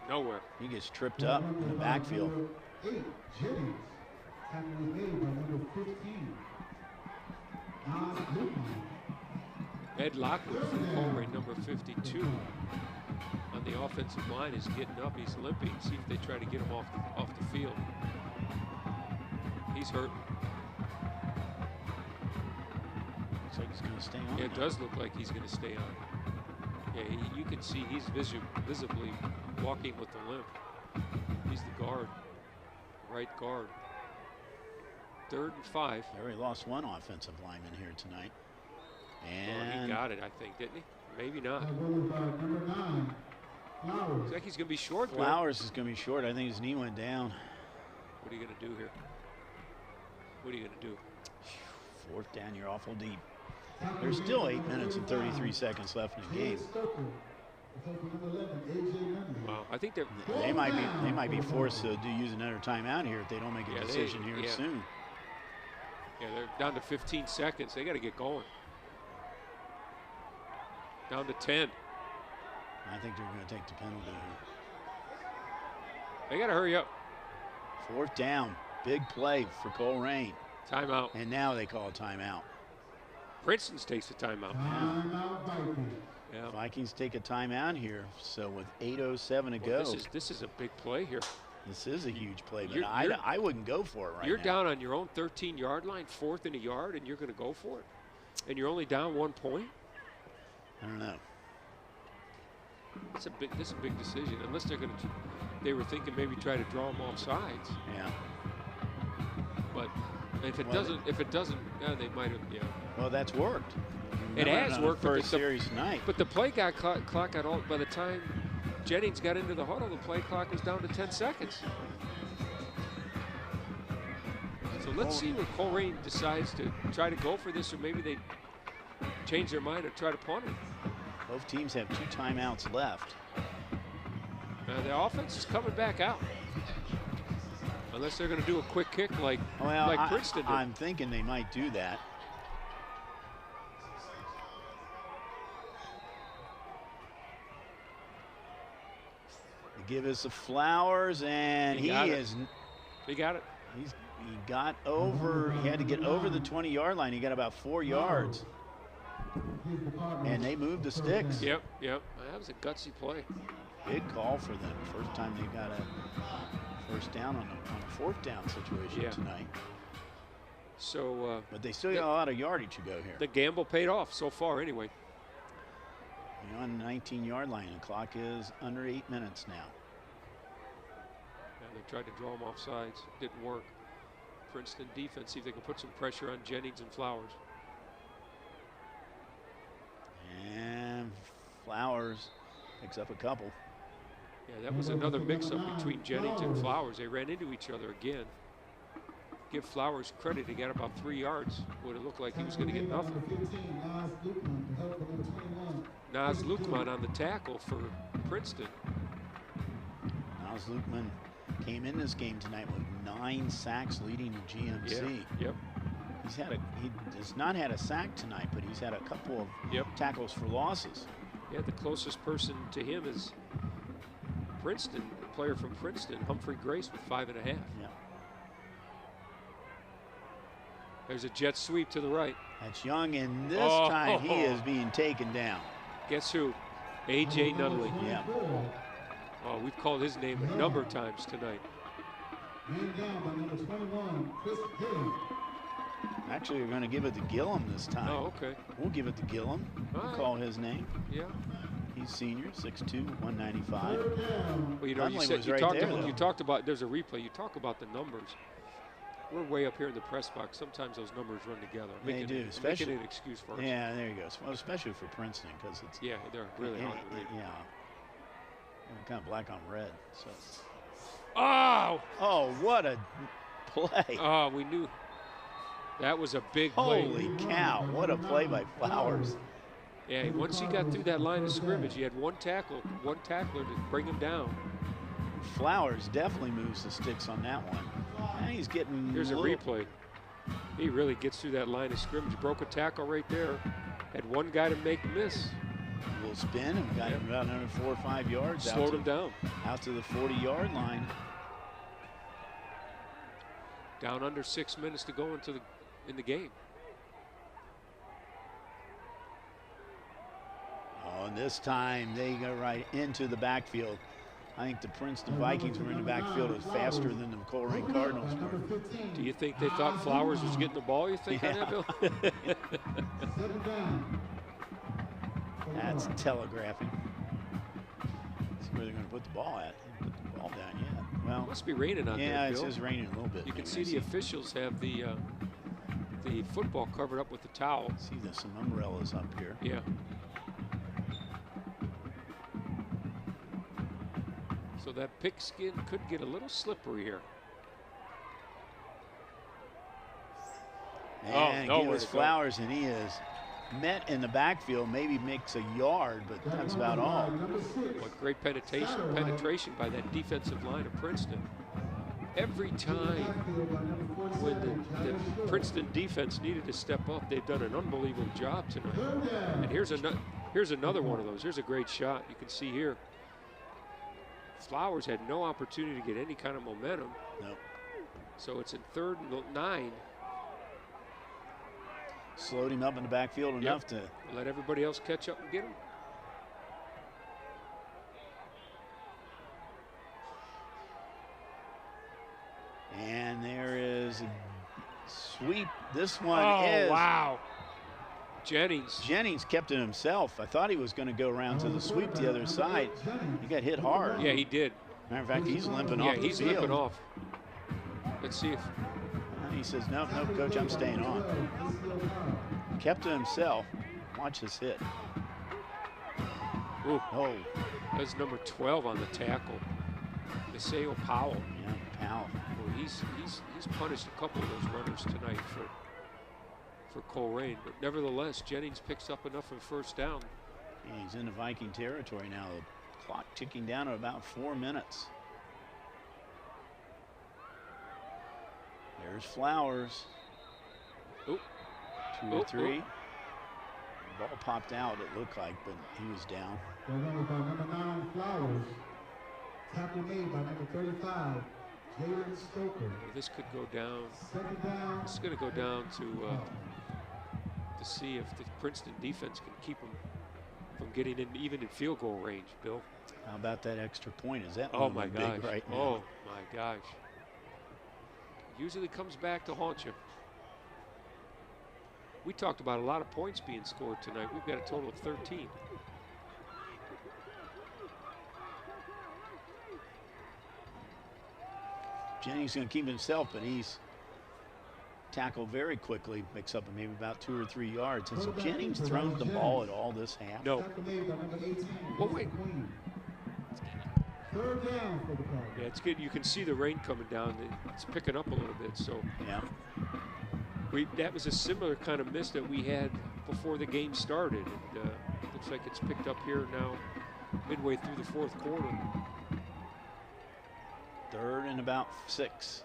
nowhere. He gets tripped up in the backfield. Jennings, tackle made by number 15. Ed Lockwood from Colerain, number 52, on the offensive line, is getting up. He's limping. See if they try to get him off the field. He's hurt. Looks like he's going to stay on. Yeah, it does look like he's going to stay on. Yeah, you can see he's visibly walking with the limp. He's the guard, right guard. 3rd and 5. They already lost one offensive lineman here tonight. And well, he got it, I think, didn't he? Maybe not. Looks like he's going to be short. Flowers is going to be short. I think his knee went down. What are you going to do here? What are you going to do? 4th down, you're awful deep. There's still 8 minutes and 33 seconds left in the game. Wow, I think they might be forced to use another timeout here if they don't make a decision here soon. Yeah, they're down to 15 seconds. They got to get going. Down to 10. I think they're going to take the penalty here. They got to hurry up. 4th down, big play for Colerain. Timeout. And now they call a timeout. Princeton takes a timeout. Yeah. Vikings take a timeout here. So with 8:07 to go. This is a big play here. This is a huge play, but I wouldn't go for it right now. You're down on your own 13-yard line, 4th and a yard, and you're going to go for it? And you're only down 1 point? I don't know. This is a big decision. Unless they were thinking maybe try to draw them off sides. Yeah. But if it doesn't, they might have. Yeah. Well, that's worked. It has worked for a series tonight. But the play clock got all. By the time Jennings got into the huddle, the play clock was down to 10 seconds. So let's see what Colerain decides to try to go for this, or maybe they change their mind or try to punt it. Both teams have 2 timeouts left. The offense is coming back out. Unless they're going to do a quick kick like Princeton did. I'm thinking they might do that. They give us the Flowers, and he got it. He got it. He got over, he had to get over the 20-yard line. He got about 4 yards. And they moved the sticks. Yep. That was a gutsy play. Big call for them. First time they got a first down on a fourth down situation tonight. So, but they still got a lot of yardage to go here. The gamble paid off so far, anyway. You're on the 19-yard line. The clock is under 8 minutes now. Yeah, they tried to draw him off sides. Didn't work. Princeton defense, see if they can put some pressure on Jennings and Flowers. And Flowers picks up a couple. Yeah, that was another mix-up between Jennings and Flowers. They ran into each other again. Give Flowers credit, he got about 3 yards. Would have looked like he was going to get nothing. Naz Lukman on the tackle for Princeton. Naz Lukman came in this game tonight with 9 sacks, leading the GMC. Yep. He has not had a sack tonight, but he's had a couple of tackles for losses. Yeah, the closest person to him is Princeton, a player from Princeton, Humphrey Grace, with 5.5. Yeah. There's a jet sweep to the right. That's Young, and this time he is being taken down. Guess who? A.J. Nunley. Yeah. Oh, we've called his name a number of times tonight. Actually, we're going to give it to Gillum this time. Oh, okay. We'll give it to Gillum. Right. Call his name. Yeah. He's senior, 6'2", 195. Well, you know, you talked about, there's a replay. You talk about the numbers. We're way up here in the press box. Sometimes those numbers run together. They do, especially making an excuse for us. Yeah, there you go. Well, especially for Princeton, because it's they're really hard to read. Yeah, kind of black on red. So. Oh, what a play! Oh, we knew that was a big play. Holy cow! What a play by Flowers. Yeah, once he got through that line of scrimmage, he had one tackler to bring him down. Flowers definitely moves the sticks on that one. And he's getting. Here's a replay. He really gets through that line of scrimmage. Broke a tackle right there. Had one guy to make miss. A little spin and got him about another 4 or 5 yards. Slowed him down. Out to the 40-yard line. Down under 6 minutes to go in the game. Oh, and this time they go right into the backfield. I think the Princeton Vikings were in the backfield as faster than the Colerain Cardinals were. Do you think they thought Flowers was getting the ball, you think, on that, Bill? That's telegraphing. See where they're going to put the ball at. They didn't put the ball down yet. Well, it must be raining out there, Bill. Yeah, it's just raining a little bit. You can see the officials have the football covered up with the towel. See, there's some umbrellas up here. Yeah. So that pigskin could get a little slippery here. And gives Flowers, and he is met in the backfield, maybe makes a yard, but that's about all. What great penetration by that defensive line of Princeton. Every time when the Princeton defense needed to step up, they've done an unbelievable job tonight. And here's another one of those. Here's a great shot. You can see here. Flowers had no opportunity to get any kind of momentum. Nope. So it's in 3rd and 9. Slowed him up in the backfield enough to let everybody else catch up and get him. And there is a sweep. This one is. Oh, wow. Jennings kept it himself. I thought he was going to go around to the sweep the other side. He got hit hard. Yeah, he did. Matter of fact, he's limping off the field. Yeah, he's limping off. Let's see if. He says, no, coach, I'm staying on. Kept it himself. Watch this hit. Ooh. Oh. That's number 12 on the tackle. Maceo Powell. Yeah, Powell. Well, he's punished a couple of those runners tonight for Colerain, but nevertheless, Jennings picks up enough for first down. Yeah, he's in the Viking territory now. The clock ticking down at about 4 minutes. There's Flowers. Oop. 2 or 3. The ball popped out, it looked like, but he was down. By number 9, Flowers. Tackle made by number 35, This could go down. This is going to go down to see if the Princeton defense can keep them from getting in, even in field goal range, Bill. How about that extra point? Is that oh my gosh. big right now? Oh my gosh. Usually comes back to haunt you. We talked about a lot of points being scored tonight. We've got a total of 13. Jennings going to keep himself, but he's tackled very quickly, picks up maybe about 2 or 3 yards. And so Jennings throws the ball at all this half. No. Well, wait. Yeah, it's good. You can see the rain coming down. It's picking up a little bit. So yeah, that was a similar kind of miss that we had before the game started. And looks like it's picked up here now, midway through the fourth quarter. 3rd and about 6.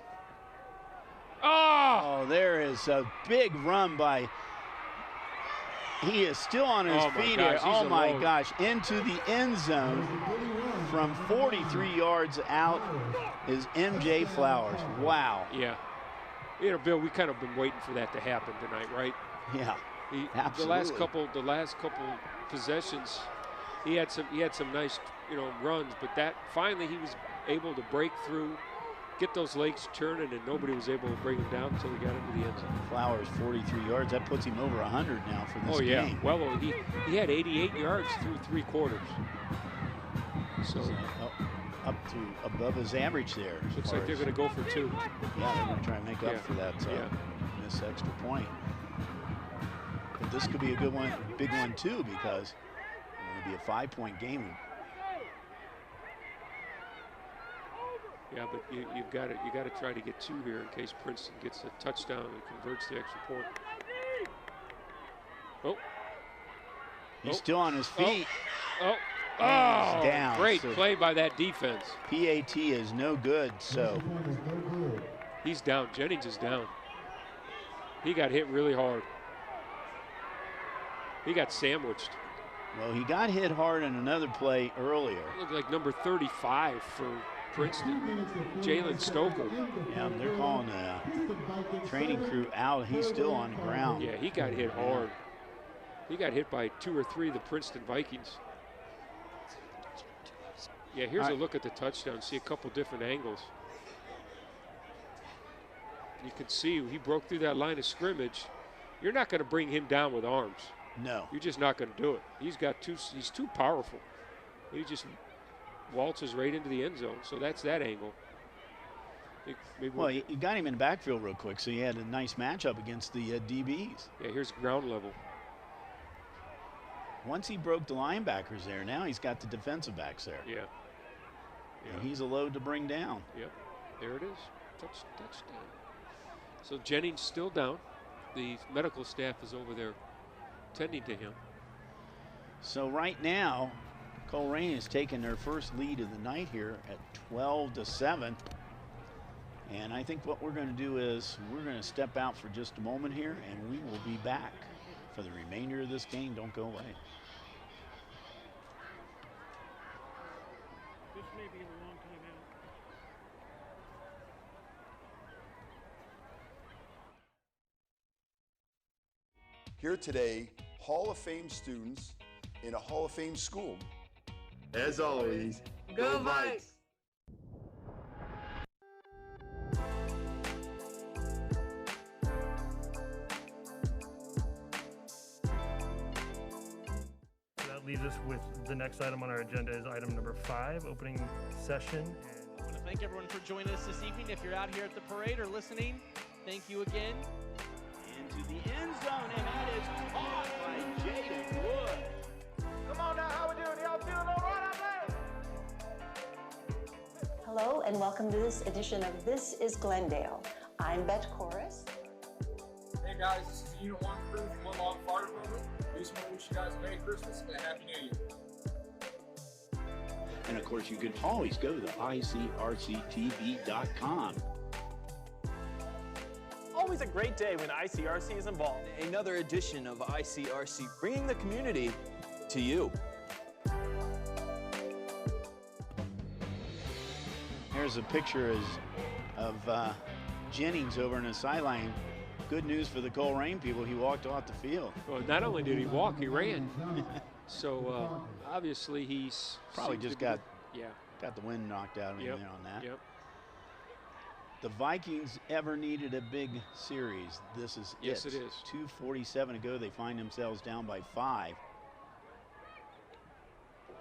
Oh, there is a big run by. He is still on his feet here. Oh my gosh, into the end zone from 43 yards out is MJ Flowers. Wow. Yeah. You know, Bill, we kind of been waiting for that to happen tonight, right? Yeah. Absolutely. The last couple possessions, he had some nice, runs, but that finally he was able to break through, get those legs turning, and nobody was able to bring him down until he got into the end zone. Flowers, 43 yards. That puts him over 100 now for this game. Oh, yeah. Well, he had 88 yards through 3 quarters. So up to above his average there. Looks like they're going to go for 2. Yeah, they're going to try and make up for that missed extra point. But this could be a good one, big one too, because it will be a 5-point game. Yeah, but you got to try to get 2 here in case Princeton gets a touchdown and converts the extra point. Oh, he's still on his feet. He's down. Great play by that defense. PAT is no good. So he's down. Jennings is down. He got hit really hard. He got sandwiched. Well, he got hit hard in another play earlier. It looked like number 35 for Princeton, Jalen Stoker. Yeah, they're calling the training crew out. He's still on the ground. Yeah, he got hit hard. He got hit by 2 or 3 of the Princeton Vikings. Yeah, here's a look at the touchdown. See a couple different angles. You can see he broke through that line of scrimmage. You're not going to bring him down with arms. No. You're just not going to do it. He's too powerful. He waltzes right into the end zone. So that's that angle. Well, you got him in the backfield real quick, so he had a nice matchup against the DBs. Yeah, here's ground level. Once he broke the linebackers there, now he's got the defensive backs there. Yeah. And he's a load to bring down. Yep. There it is. Touchdown. So Jennings still down. The medical staff is over there tending to him. So right now, Colerain has taken their first lead of the night here at 12-7. And I think what we're going to do is we're going to step out for just a moment here, and we will be back for the remainder of this game. Don't go away. This may be a long time out. Here today, Hall of Fame students in a Hall of Fame school. As always, go Vikes! That leaves us with the next item on our agenda is item number 5, opening session. I want to thank everyone for joining us this evening. If you're out here at the parade or listening, thank you again. Into the end zone, and that is caught by Jaden Wood. Come on now, how we doing? Y'all feeling all right out there? Hello and welcome to this edition of This is Glendale. I'm Bet Chorus. Hey guys, this is the Unit 1 crew from One Log Fire Department. We just want to wish you guys a Merry Christmas and a Happy New Year. And of course, you can always go to ICRC-TV.com. Always a great day when ICRC is involved. Another edition of ICRC, bringing the community to you. Here's a picture as of Jennings over in the sideline. Good news for the Colerain people. He walked off the field. Well, not only did he walk, he ran. So obviously he's probably just got got the wind knocked out of him there on that. Yep. The Vikings ever needed a big series. This is yes, it is. 2:47 to go. They find themselves down by 5.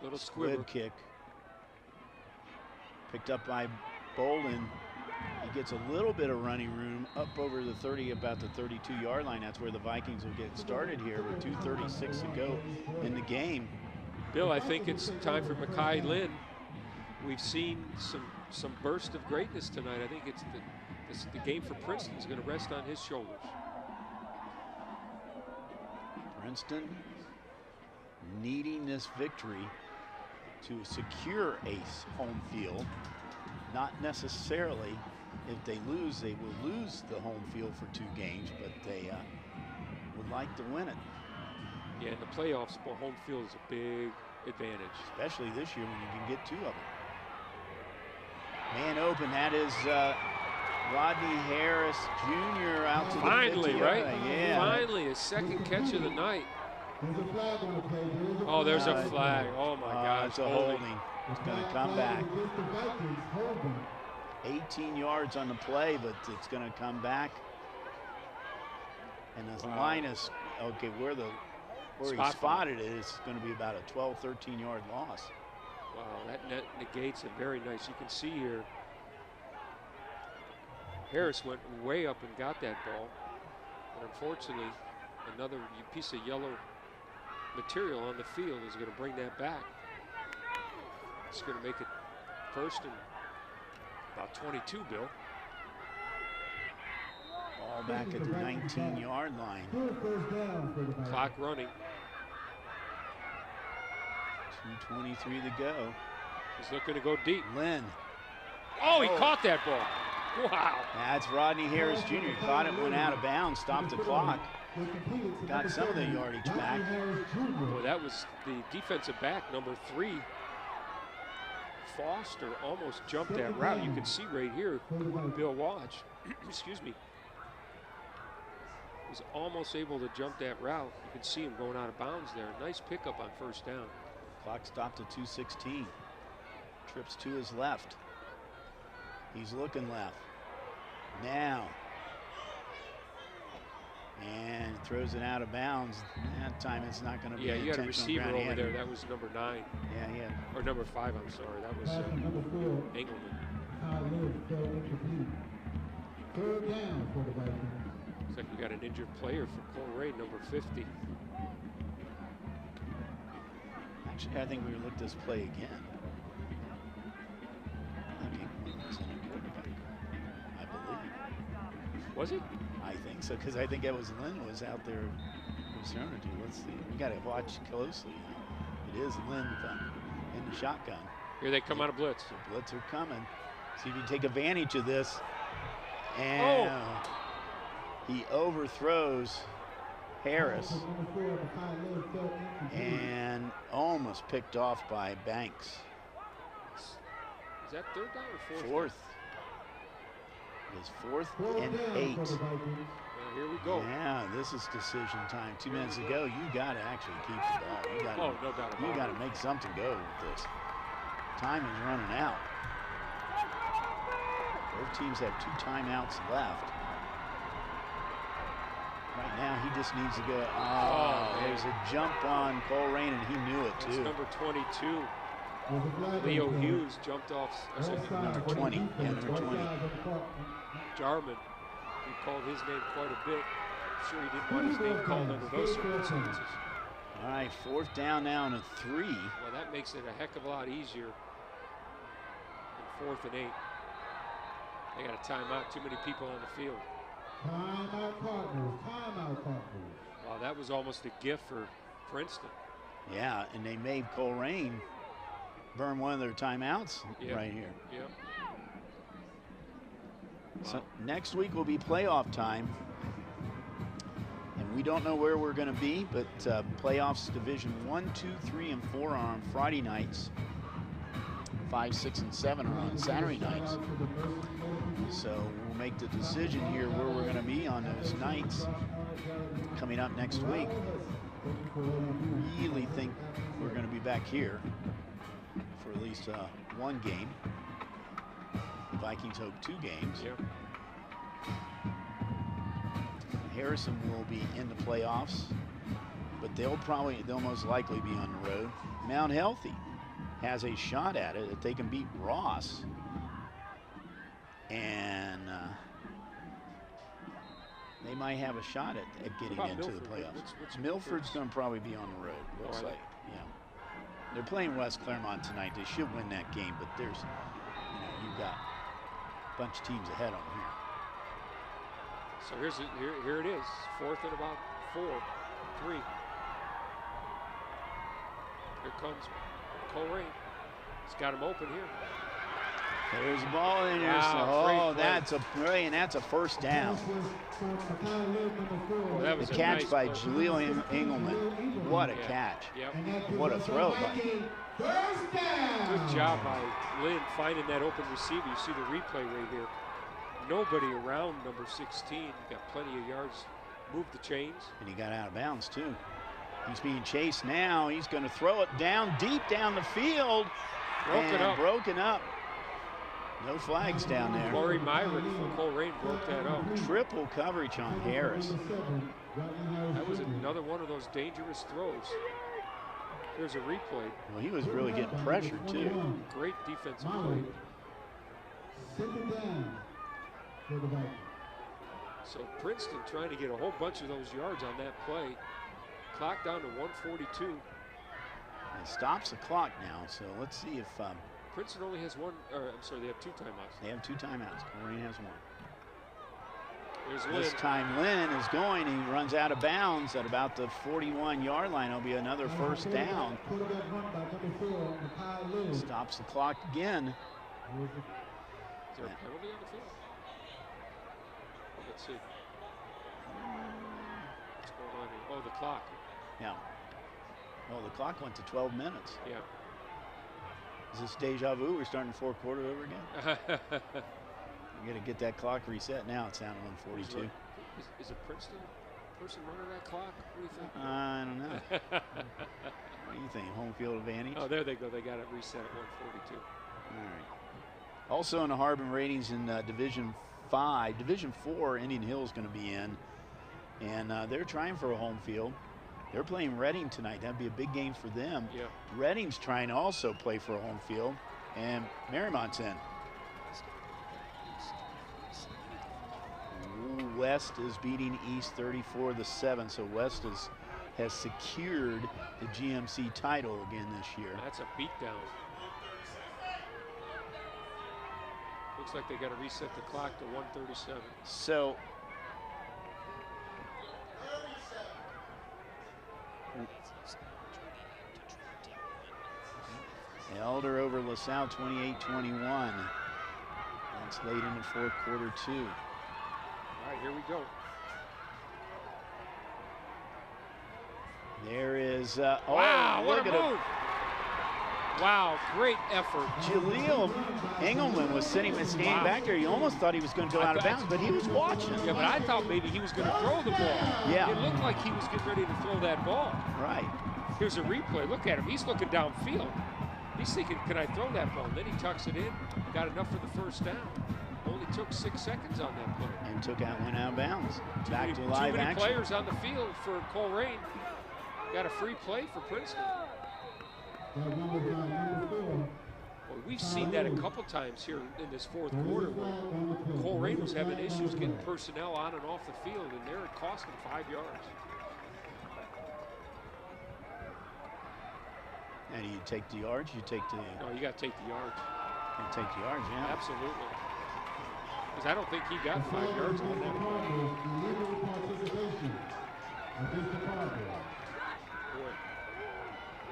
Little squib kick. Picked up by Bolden. He gets a little bit of running room up over the 30, about the 32-yard line. That's where the Vikings will get started here with 2:36 to go in the game. Bill, I think it's time for Mekhi Lynn. We've seen some burst of greatness tonight. I think it's the game for Princeton is going to rest on his shoulders. Princeton needing this victory to secure home field. Not necessarily, if they lose, they will lose the home field for 2 games, but they would like to win it. Yeah, in the playoffs, home field is a big advantage. Especially this year when you can get 2 of them. Man open, that is Rodney Harris Jr. out to finally, the 50. Right? Yeah. Finally, his second catch of the night. Oh, there's a flag. Oh, my God. It's a holding. It's going to come back. 18 yards on the play, but it's going to come back. And the line is, okay, where he spotted it, it's going to be about a 12, 13-yard loss. Wow, that negates it very nice. You can see here, Harris went way up and got that ball. But unfortunately, another piece of yellow material on the field is going to bring that back. It's going to make it first and about 22, Bill. Ball back at the 19-yard line. Clock running. 2:23 to go. He's looking to go deep. Lynn. Oh, he caught that ball. Wow. That's Rodney Harris Jr. He caught it, went out of bounds, stopped the clock. Got some of the yardage back. Well, that was the defensive back, number 3. Foster almost jumped that route. You can see right here, Bill, watch. Excuse me. He's almost able to jump that route. You can see him going out of bounds there. Nice pickup on first down. Clock stopped at 2:16. Trips to his left. He's looking left. Now. And throws it out of bounds. That time it's not going to be an you had a intentional receiver ground over there. hand. that was number 9. Yeah, he had. Or number 5, I'm sorry. That was Engelman. Looks like we got an injured player for Colerain, number 50. Actually, I think we looked this play again. I think Engelman was in a quarterback, I believe. Was it? I think so, because I think it was Lynn was out there. Was throwing it to. Let's see. We got to watch closely. It is Lynn in the shotgun. Here they come out of blitz. The blitz are coming. See if you take advantage of this. And he overthrows Harris and almost picked off by Banks. Is that 3rd down or 4th? 4th. It is 4th and 8. Well, here we go. Yeah, this is decision time. 2 minutes to go. You got to actually keep the ball. You got no doubt about it. You got to make something go with this. Time is running out. Both teams have 2 timeouts left. Right now, he just needs to go. There's a jump on Colerain, and he knew it too. It's number 22. Leo Hughes jumped off. Number 20. Yeah, number 20. Jarman, we called his name quite a bit. I'm sure he didn't want his name called under those circumstances. All right, 4th down now and a 3. Well, that makes it a heck of a lot easier than 4th and 8. They got a timeout, too many people on the field. Timeout partners, timeout partners. Wow, that was almost a gift for Princeton. Yeah, and they made Colerain burn one of their timeouts right here. Yep. So next week will be playoff time. And we don't know where we're going to be, but playoffs Division 1, 2, 3, and 4 are on Friday nights. 5, 6, and 7 are on Saturday nights. So we'll make the decision here where we're going to be on those nights coming up next week. Really think we're going to be back here for at least one game. The Vikings hope 2 games. Yep. Harrison will be in the playoffs, but they'll most likely be on the road. Mount Healthy has a shot at it if they can beat Ross, and they might have a shot at getting into the playoffs. What's Milford's going to probably be on the road, looks like. Yeah, they're playing West Claremont tonight. They should win that game, but there's, you've got a bunch of teams ahead on here. So here it is, 4th and about 4, 3. Here comes Colerain. He's got him open here. There's the ball in here. Wow, that's a first down. Well, that was the a catch nice by play. Jaleel Engelman. What a catch. Yep. What a throw by. Good job by Lynn finding that open receiver. You see the replay right here. Nobody around number 16. Got plenty of yards. Moved the chains. And he got out of bounds too. He's being chased now. He's going to throw it down deep down the field. Broken up. No flags down there. Corey Myrick from Colerain broke that up. Triple coverage on Harris. That was another one of those dangerous throws. There's a replay. Well, he was really getting pressured too. Great defensive play. So Princeton trying to get a whole bunch of those yards on that play. Clock down to 1:42. It stops the clock now, so let's see if Princeton only has one, I'm sorry, they have 2 timeouts. They have 2 timeouts. Colerain has 1. There's Lynn. This time Lynn is going. He runs out of bounds at about the 41-yard line. It'll be another first down. Stops the clock again. Is there a penalty on the field? Let's see. What's going on here? Oh, the clock. Yeah. Oh, the clock went to 12 minutes. Yeah. Is this deja vu? We're starting the 4th quarter over again? We're going to get that clock reset now. It's down to 1:42. Is a Princeton person running that clock? What do you think? I don't know. What do you think? Home field advantage? Oh, there they go. They got it reset at 1:42. All right. Also in the Harbin ratings in Division 5. Division 4, Indian Hill is going to be in. And they're trying for a home field. They're playing Reading tonight. That'd be a big game for them. Yeah. Reading's trying to also play for a home field. And Mariemont's in. West is beating East 34-7. So West has secured the GMC title again this year. That's a beatdown. Looks like they got to reset the clock to 1:37. So Elder over LaSalle 28-21. That's late in the 4th quarter too. All right, here we go. There is wow, what a move. Wow, great effort. Jaleel Engelman was standing back there. You almost thought he was going to go out of bounds, but he was watching. Yeah, but I thought maybe he was going to throw the ball. Yeah. It looked like he was getting ready to throw that ball. Right. Here's a replay. Look at him. He's looking downfield. He's thinking, can I throw that ball? And then he tucks it in. Got enough for the first down. Only took 6 seconds on that play. And went out of bounds. Back to live action. Too many players on the field for Colerain. Got a free play for Princeton. Well, we've seen that a couple times here in this 4th quarter where Colerain was having issues getting personnel on and off the field, and there it cost them 5 yards. And you take the yards, you take the... No, you got to take the yards. You take the yards, yeah. Absolutely. Because I don't think he got 5 yards on that play.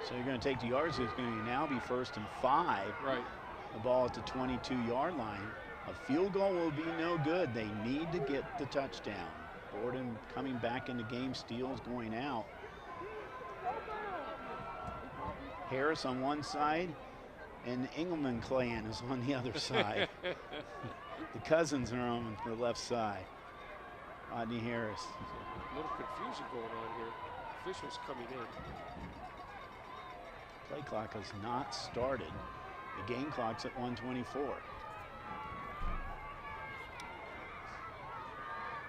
So you're going to take the yards. It's going to now be 1st and 5. Right. The ball at the 22-yard line. A field goal will be no good. They need to get the touchdown. Borden coming back in the game. Steele's going out. Harris on one side. And the Engelman clan is on the other side. The cousins are on the left side. Rodney Harris. A little confusion going on here. Officials coming in. Play clock has not started. The game clock's at 1:24.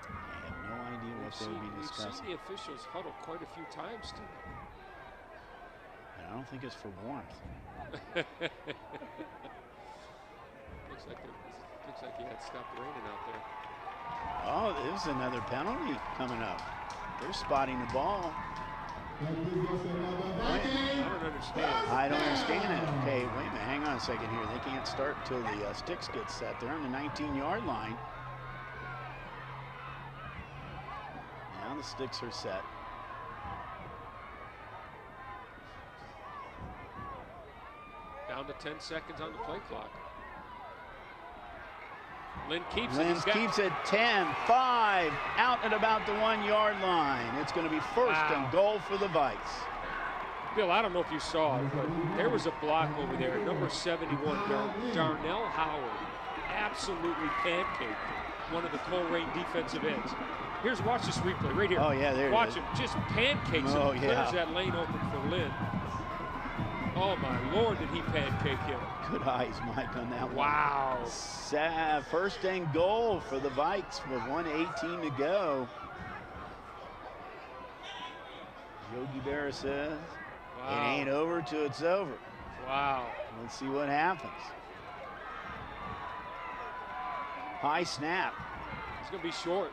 I have no idea what they'll be discussing. We've seen the officials huddle quite a few times today. I don't think it's for warmth. looks like he had stopped raining out there. Oh, there's another penalty coming up. They're spotting the ball. I don't understand. I don't understand it. Okay, wait a minute. Hang on a second here. They can't start till the sticks get set. They're on the 19-yard line. Now the sticks are set. Down to 10 seconds on the play clock. Lynn keeps it 10, 5, out at about the 1-yard line. It's going to be first and goal for the Vikes. Bill, I don't know if you saw it, but there was a block over there. Number 71, Darnell Howard, absolutely pancaked one of the Colerain defensive ends. Watch this replay right here. Oh, yeah, there Watch him, just pancakes him, clears that lane open for Lynn. Oh, my Lord, did he pancake him. Good eyes, Mike, on that one. Wow. First and goal for the Vikes with 1:18 to go. Yogi Berra says, It ain't over till it's over. Wow. Let's see what happens. High snap. It's going to be short.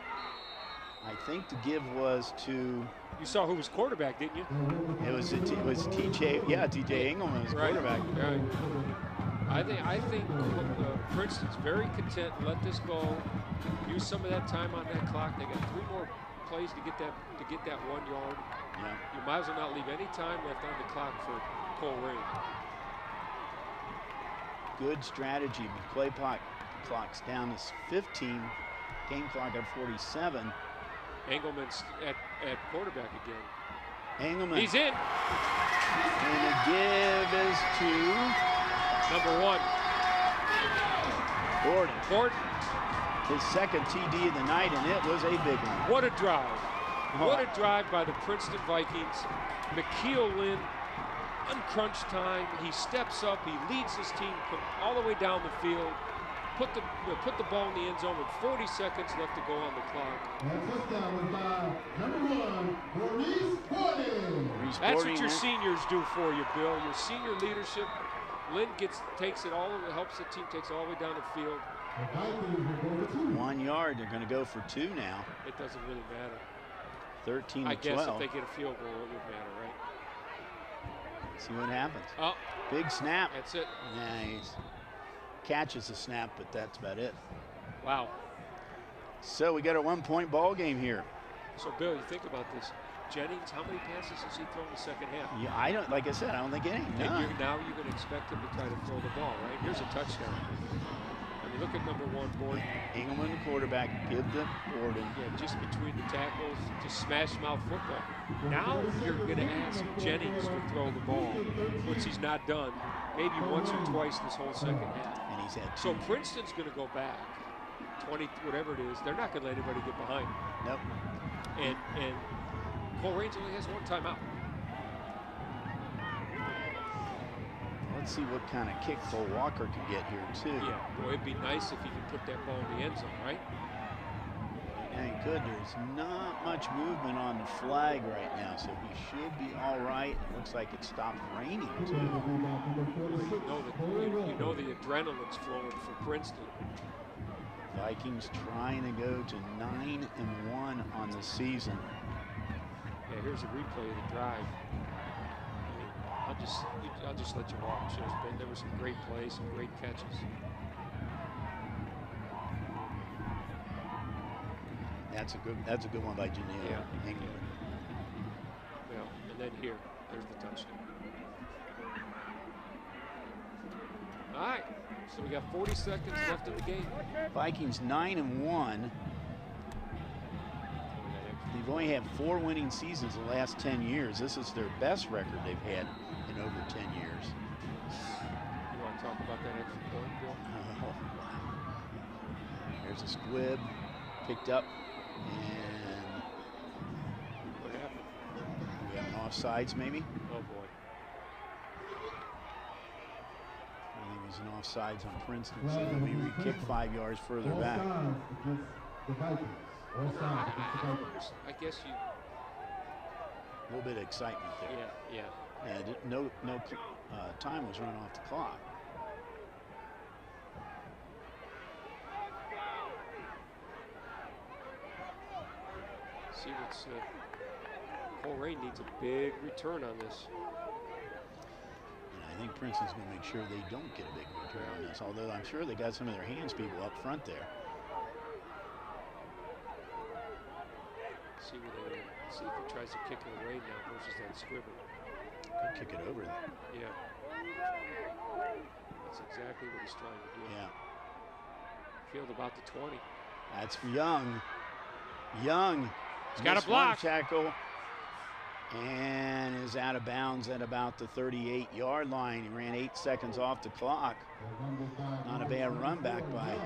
I think the give was to... You saw who was quarterback, didn't you? It was TJ. Yeah, TJ Engelman was quarterback. Right. I think Princeton's very content. Let this go. Use some of that time on that clock. They got 3 more plays to get that 1 yard. Yeah. You might as well not leave any time left on the clock for Colerain. Good strategy. The play clock's down to 15. Game clock at 47. Engelman's at quarterback again. Engelman. He's in. And the give is to number 1. Gordon. His second TD of the night, and it was a big one. What a drive. What a drive by the Princeton Vikings. McKeel Lynn, uncrunch time. He steps up. He leads his team all the way down the field. Put the ball in the end zone with 40 seconds left to go on the clock. That's what your seniors do for you, Bill. Your senior leadership. Lynn takes it all, helps the team, takes it all the way down the field. 1 yard. They're going to go for 2 now. It doesn't really matter. 13 to 12. I guess if they get a field goal, it would matter, right? See what happens. Oh, big snap. That's it. Nice. Catches the snap, but that's about it. Wow. So we got a 1-point ball game here. So Bill, you think about this. Jennings, how many passes has he thrown in the second half? Yeah, I don't. Like I said, I don't think any. Now you're going to expect him to try to throw the ball, right? Here's a touchdown. I mean, look at number 1, Gordon. Engelman, the quarterback, give the Gordon. Yeah, just between the tackles, just smash mouth football. Now you're going to ask Jennings to throw the ball, which he's not done, maybe once or twice this whole second half. And he's had 2. So Princeton's going to go back 20, whatever it is. They're not going to let anybody get behind him. Nope. And Colerain only has 1 timeout. Let's see what kind of kick Cole Walker can get here, too. Yeah, boy, it'd be nice if he could put that ball in the end zone, right? Ain't good. There's not much movement on the flag right now, so he should be all right. It looks like it stopped raining, too. You know the adrenaline's flowing for Princeton. Vikings trying to go to 9-1 on the season. Yeah, here's a replay of the drive. I'll just let you watch. There were some great plays, some great catches. That's a good one by Janelle. Yeah. Well, and then there's the touchdown. All right, so we got 40 seconds left in the game. Vikings 9-1. They've only had 4 winning seasons in the last 10 years. This is their best record they've had in over 10 years. You want talk about that extra point, Bill. There's a squib picked up, and What happened? we have an offsides maybe. Oh boy. I think it was an offsides on Princeton, so maybe we kick 5 yards further back. I guess you. A little bit of excitement there. Yeah. And no time was run off the clock. See what's Colerain needs a big return on this. And I think Princeton's going to make sure they don't get a big return on this, although I'm sure they got some of their hands people up front there. See if he tries to kick it away now versus that squibber. Could kick it over there. Yeah. That's exactly what he's trying to do. Yeah. Field about the 20. That's Young. Young. He's got a block. Tackle. And is out of bounds at about the 38-yard line. He ran 8 seconds off the clock. Not a bad run back by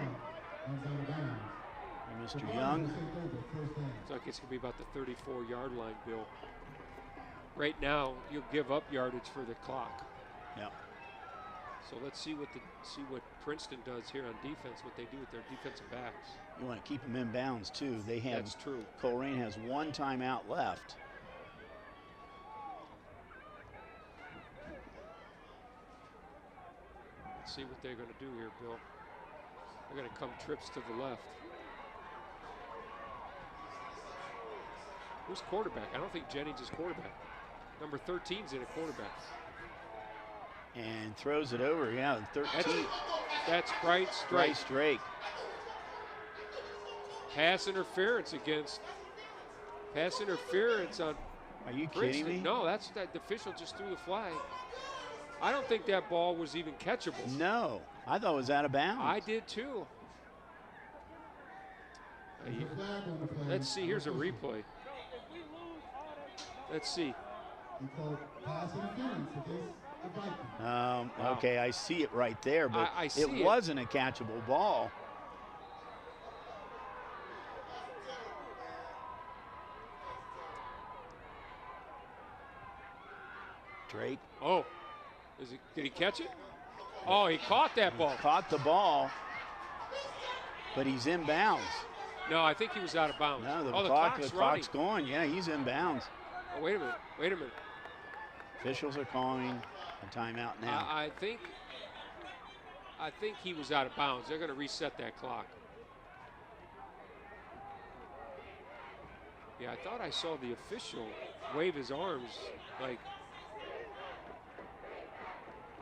Mr. Young. Looks like it's going to be about the 34-yard line, Bill. Right now, you'll give up yardage for the clock. Yep. So let's see what Princeton does here on defense, what they do with their defensive backs. You want to keep them in bounds, too. They have, That's true. Colerain has 1 timeout left. Let's see what they're going to do here, Bill. They're going to come trips to the left. Who's quarterback? I don't think Jennings is quarterback. Number 13's in a quarterback. And throws it over, yeah, 13. That's Bryce Drake. Bryce Drake. Pass interference against. Pass interference on. Are you Princeton. kidding me? No, the official just threw the flag. I don't think that ball was even catchable. No, I thought it was out of bounds. I did too. Let's see, here's a replay. Let's see. Okay, I see it right there, but it wasn't a catchable ball. Drake. Oh, did he catch it? Oh, he caught that ball. Caught the ball, but he's in bounds. No, I think he was out of bounds. No, the clock's clock's going. Yeah, he's in bounds. Oh, wait a minute. Wait a minute. Officials are calling a timeout now. I think he was out of bounds. They're going to reset that clock. Yeah, I thought I saw the official wave his arms like.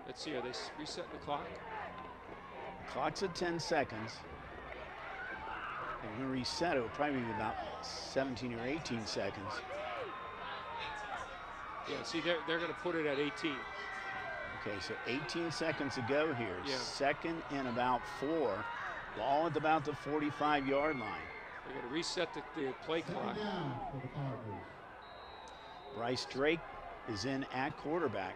Let's see, are they resetting the clock? Clock's at 10 seconds. They're going to reset it. It'll probably be about 17 or 18 seconds. Yeah, see, they're going to put it at 18. Okay, so 18 seconds to go here. Yeah. Second and about 4. Ball at about the 45-yard line. They're going to reset the play clock. Bryce Drake is in at quarterback.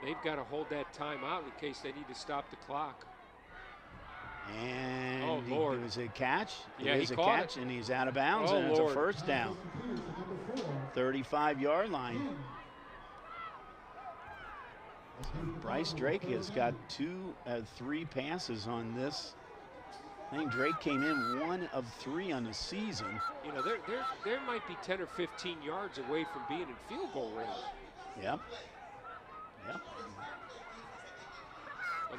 They've got to hold that timeout in case they need to stop the clock. And oh, Lord. It was a catch. Yeah, it is he a caught catch, it. And he's out of bounds, and Lord. it's a first down. 35-yard line. Bryce Drake has got 3 passes on this. I think Drake came in 1 of 3 on the season. You know, there might be 10 or 15 yards away from being in field goal range. Yep. Yep. Well,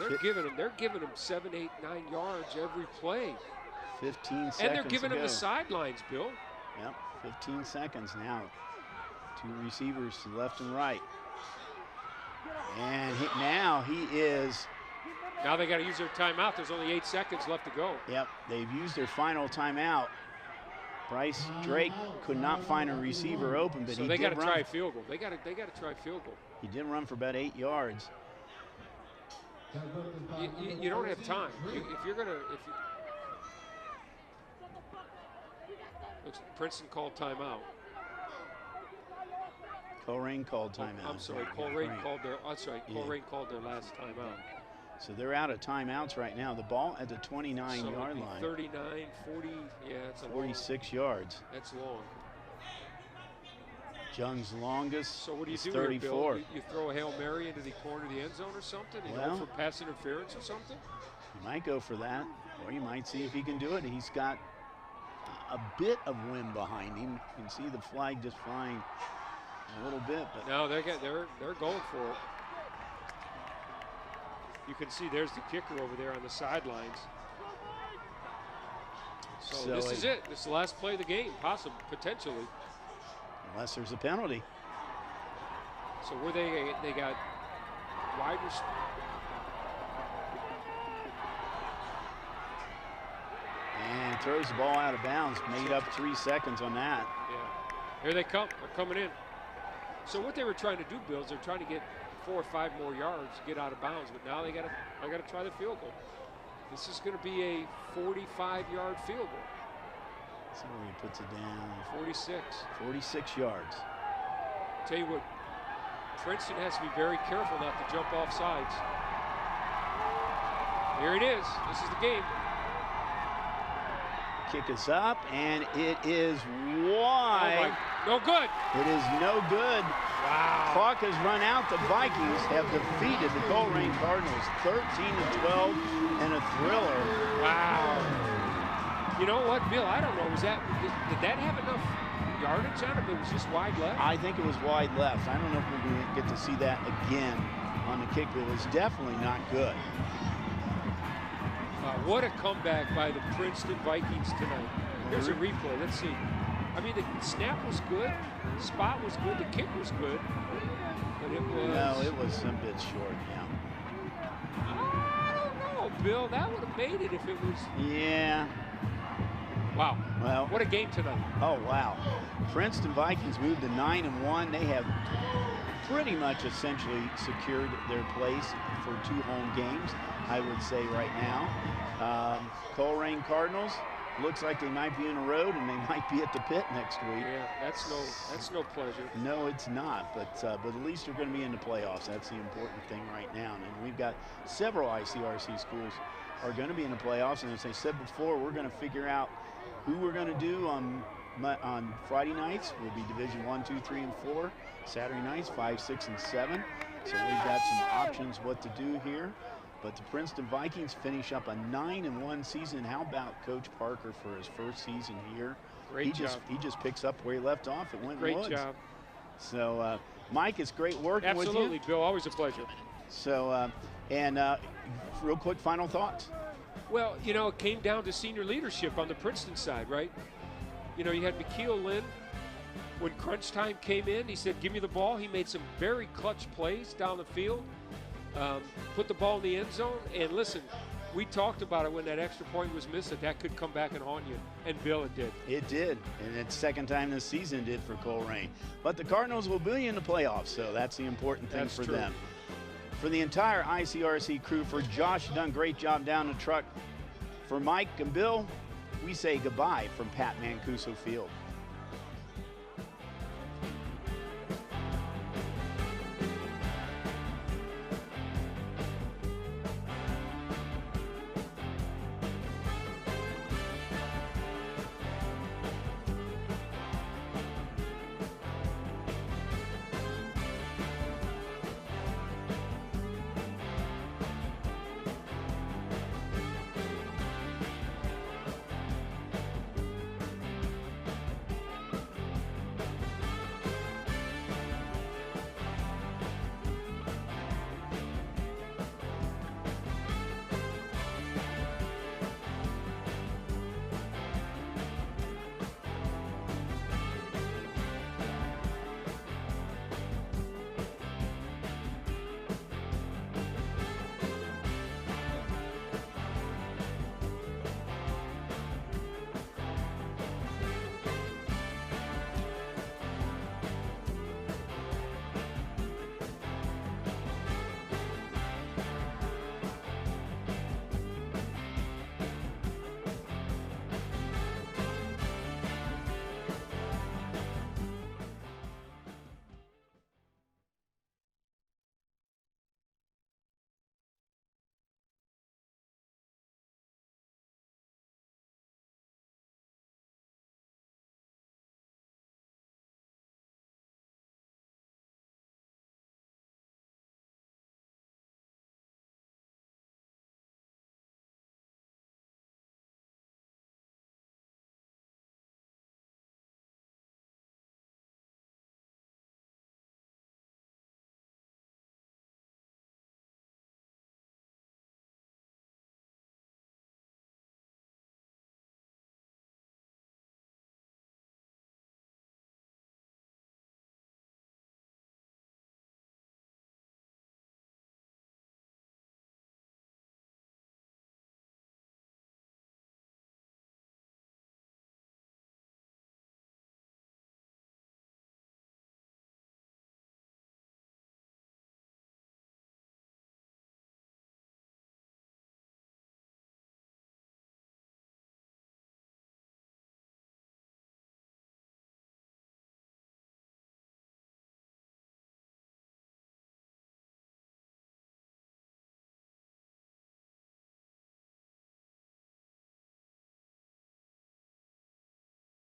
they're giving him 7, 8, 9 yards every play. 15 seconds. And they're giving him the sidelines, Bill. Yep. 15 seconds now. 2 receivers to left and right. And now he is. Now they got to use their timeout. There's only 8 seconds left to go. Yep, they've used their final timeout. Bryce Drake could not find a receiver open, but so he they did got to run. try a field goal. They got to try a field goal. He did run for about 8 yards. You don't have time. Princeton called timeout. Colerain called timeout. I'm sorry, Colerain called their. I'm sorry, Colerain called their last timeout. So they're out of timeouts right now. The ball at the 29-yard line. 39, 40, yeah, it's a 46 yards. That's long. Jung's longest. So what do you is do 34. here, Bill? You throw a Hail Mary into the corner of the end zone or something? You go for pass interference or something? You might go for that, or you might see if he can do it. He's got a bit of wind behind him. You can see the flag just flying a little bit. But no, they're going for it. You can see there's the kicker over there on the sidelines. So this is it. This is the last play of the game, potentially. Unless there's a penalty. So where they got wide receivers. And throws the ball out of bounds. Made up 3 seconds on that. Yeah. Here they come. They're coming in. So what they were trying to do, Bill, is they're trying to get 4 or 5 more yards to get out of bounds. But now they got to try the field goal. This is going to be a 45-yard field goal. See where he puts it down. 46. 46 yards. Tell you what, Princeton has to be very careful not to jump off sides. Here it is. This is the game. Kick is up, and it is wide. No good. It is no good. Wow. Clock has run out. The Vikings have defeated the Colerain Cardinals 13-12 in a thriller. Wow. You know what, Bill? I don't know. Did that have enough yardage on it? But it was just wide left. I think it was wide left. I don't know if we're going to get to see that again on the kick, but it was definitely not good. What a comeback by the Princeton Vikings tonight. Here's a replay. Let's see. I mean, the snap was good, the spot was good, the kick was good, but it was... No, it was some bit short, yeah. I don't know, Bill. That would have made it if it was... Yeah. Wow. Well, what a game tonight. Oh, wow. Princeton Vikings moved to 9-1. They have pretty much essentially secured their place for 2 home games, I would say right now. Colerain Cardinals, looks like they might be in a road and they might be at the pit next week. Yeah, that's no pleasure. No, it's not, but at least they're going to be in the playoffs. That's the important thing right now. And we've got several ICRC schools are going to be in the playoffs, and as I said before, we're going to figure out who we're going to do on Friday nights. Will be Division 1, 2, 3, and 4. Saturday nights, 5, 6, and 7. So we've got some options what to do here. But the Princeton Vikings finish up a 9-1 season. How about Coach Parker for his first season here? Great job. He just picks up where he left off at Winton Woods. Great job. So, Mike, it's great working with you. Absolutely, Bill. Always a pleasure. So, real quick final thoughts. Well, you know, it came down to senior leadership on the Princeton side, right? You know, you had McKeel Lynn. When crunch time came in, he said, give me the ball. He made some very clutch plays down the field. Put the ball in the end zone, and listen, we talked about it when that extra point was missed, that could come back and haunt you, and Bill, it did. It did, and it's second time this season it did for Colerain. But the Cardinals will be in the playoffs, so that's the important thing for them. For the entire ICRC crew, for Josh, done a great job down the truck. For Mike and Bill, we say goodbye from Pat Mancuso Field.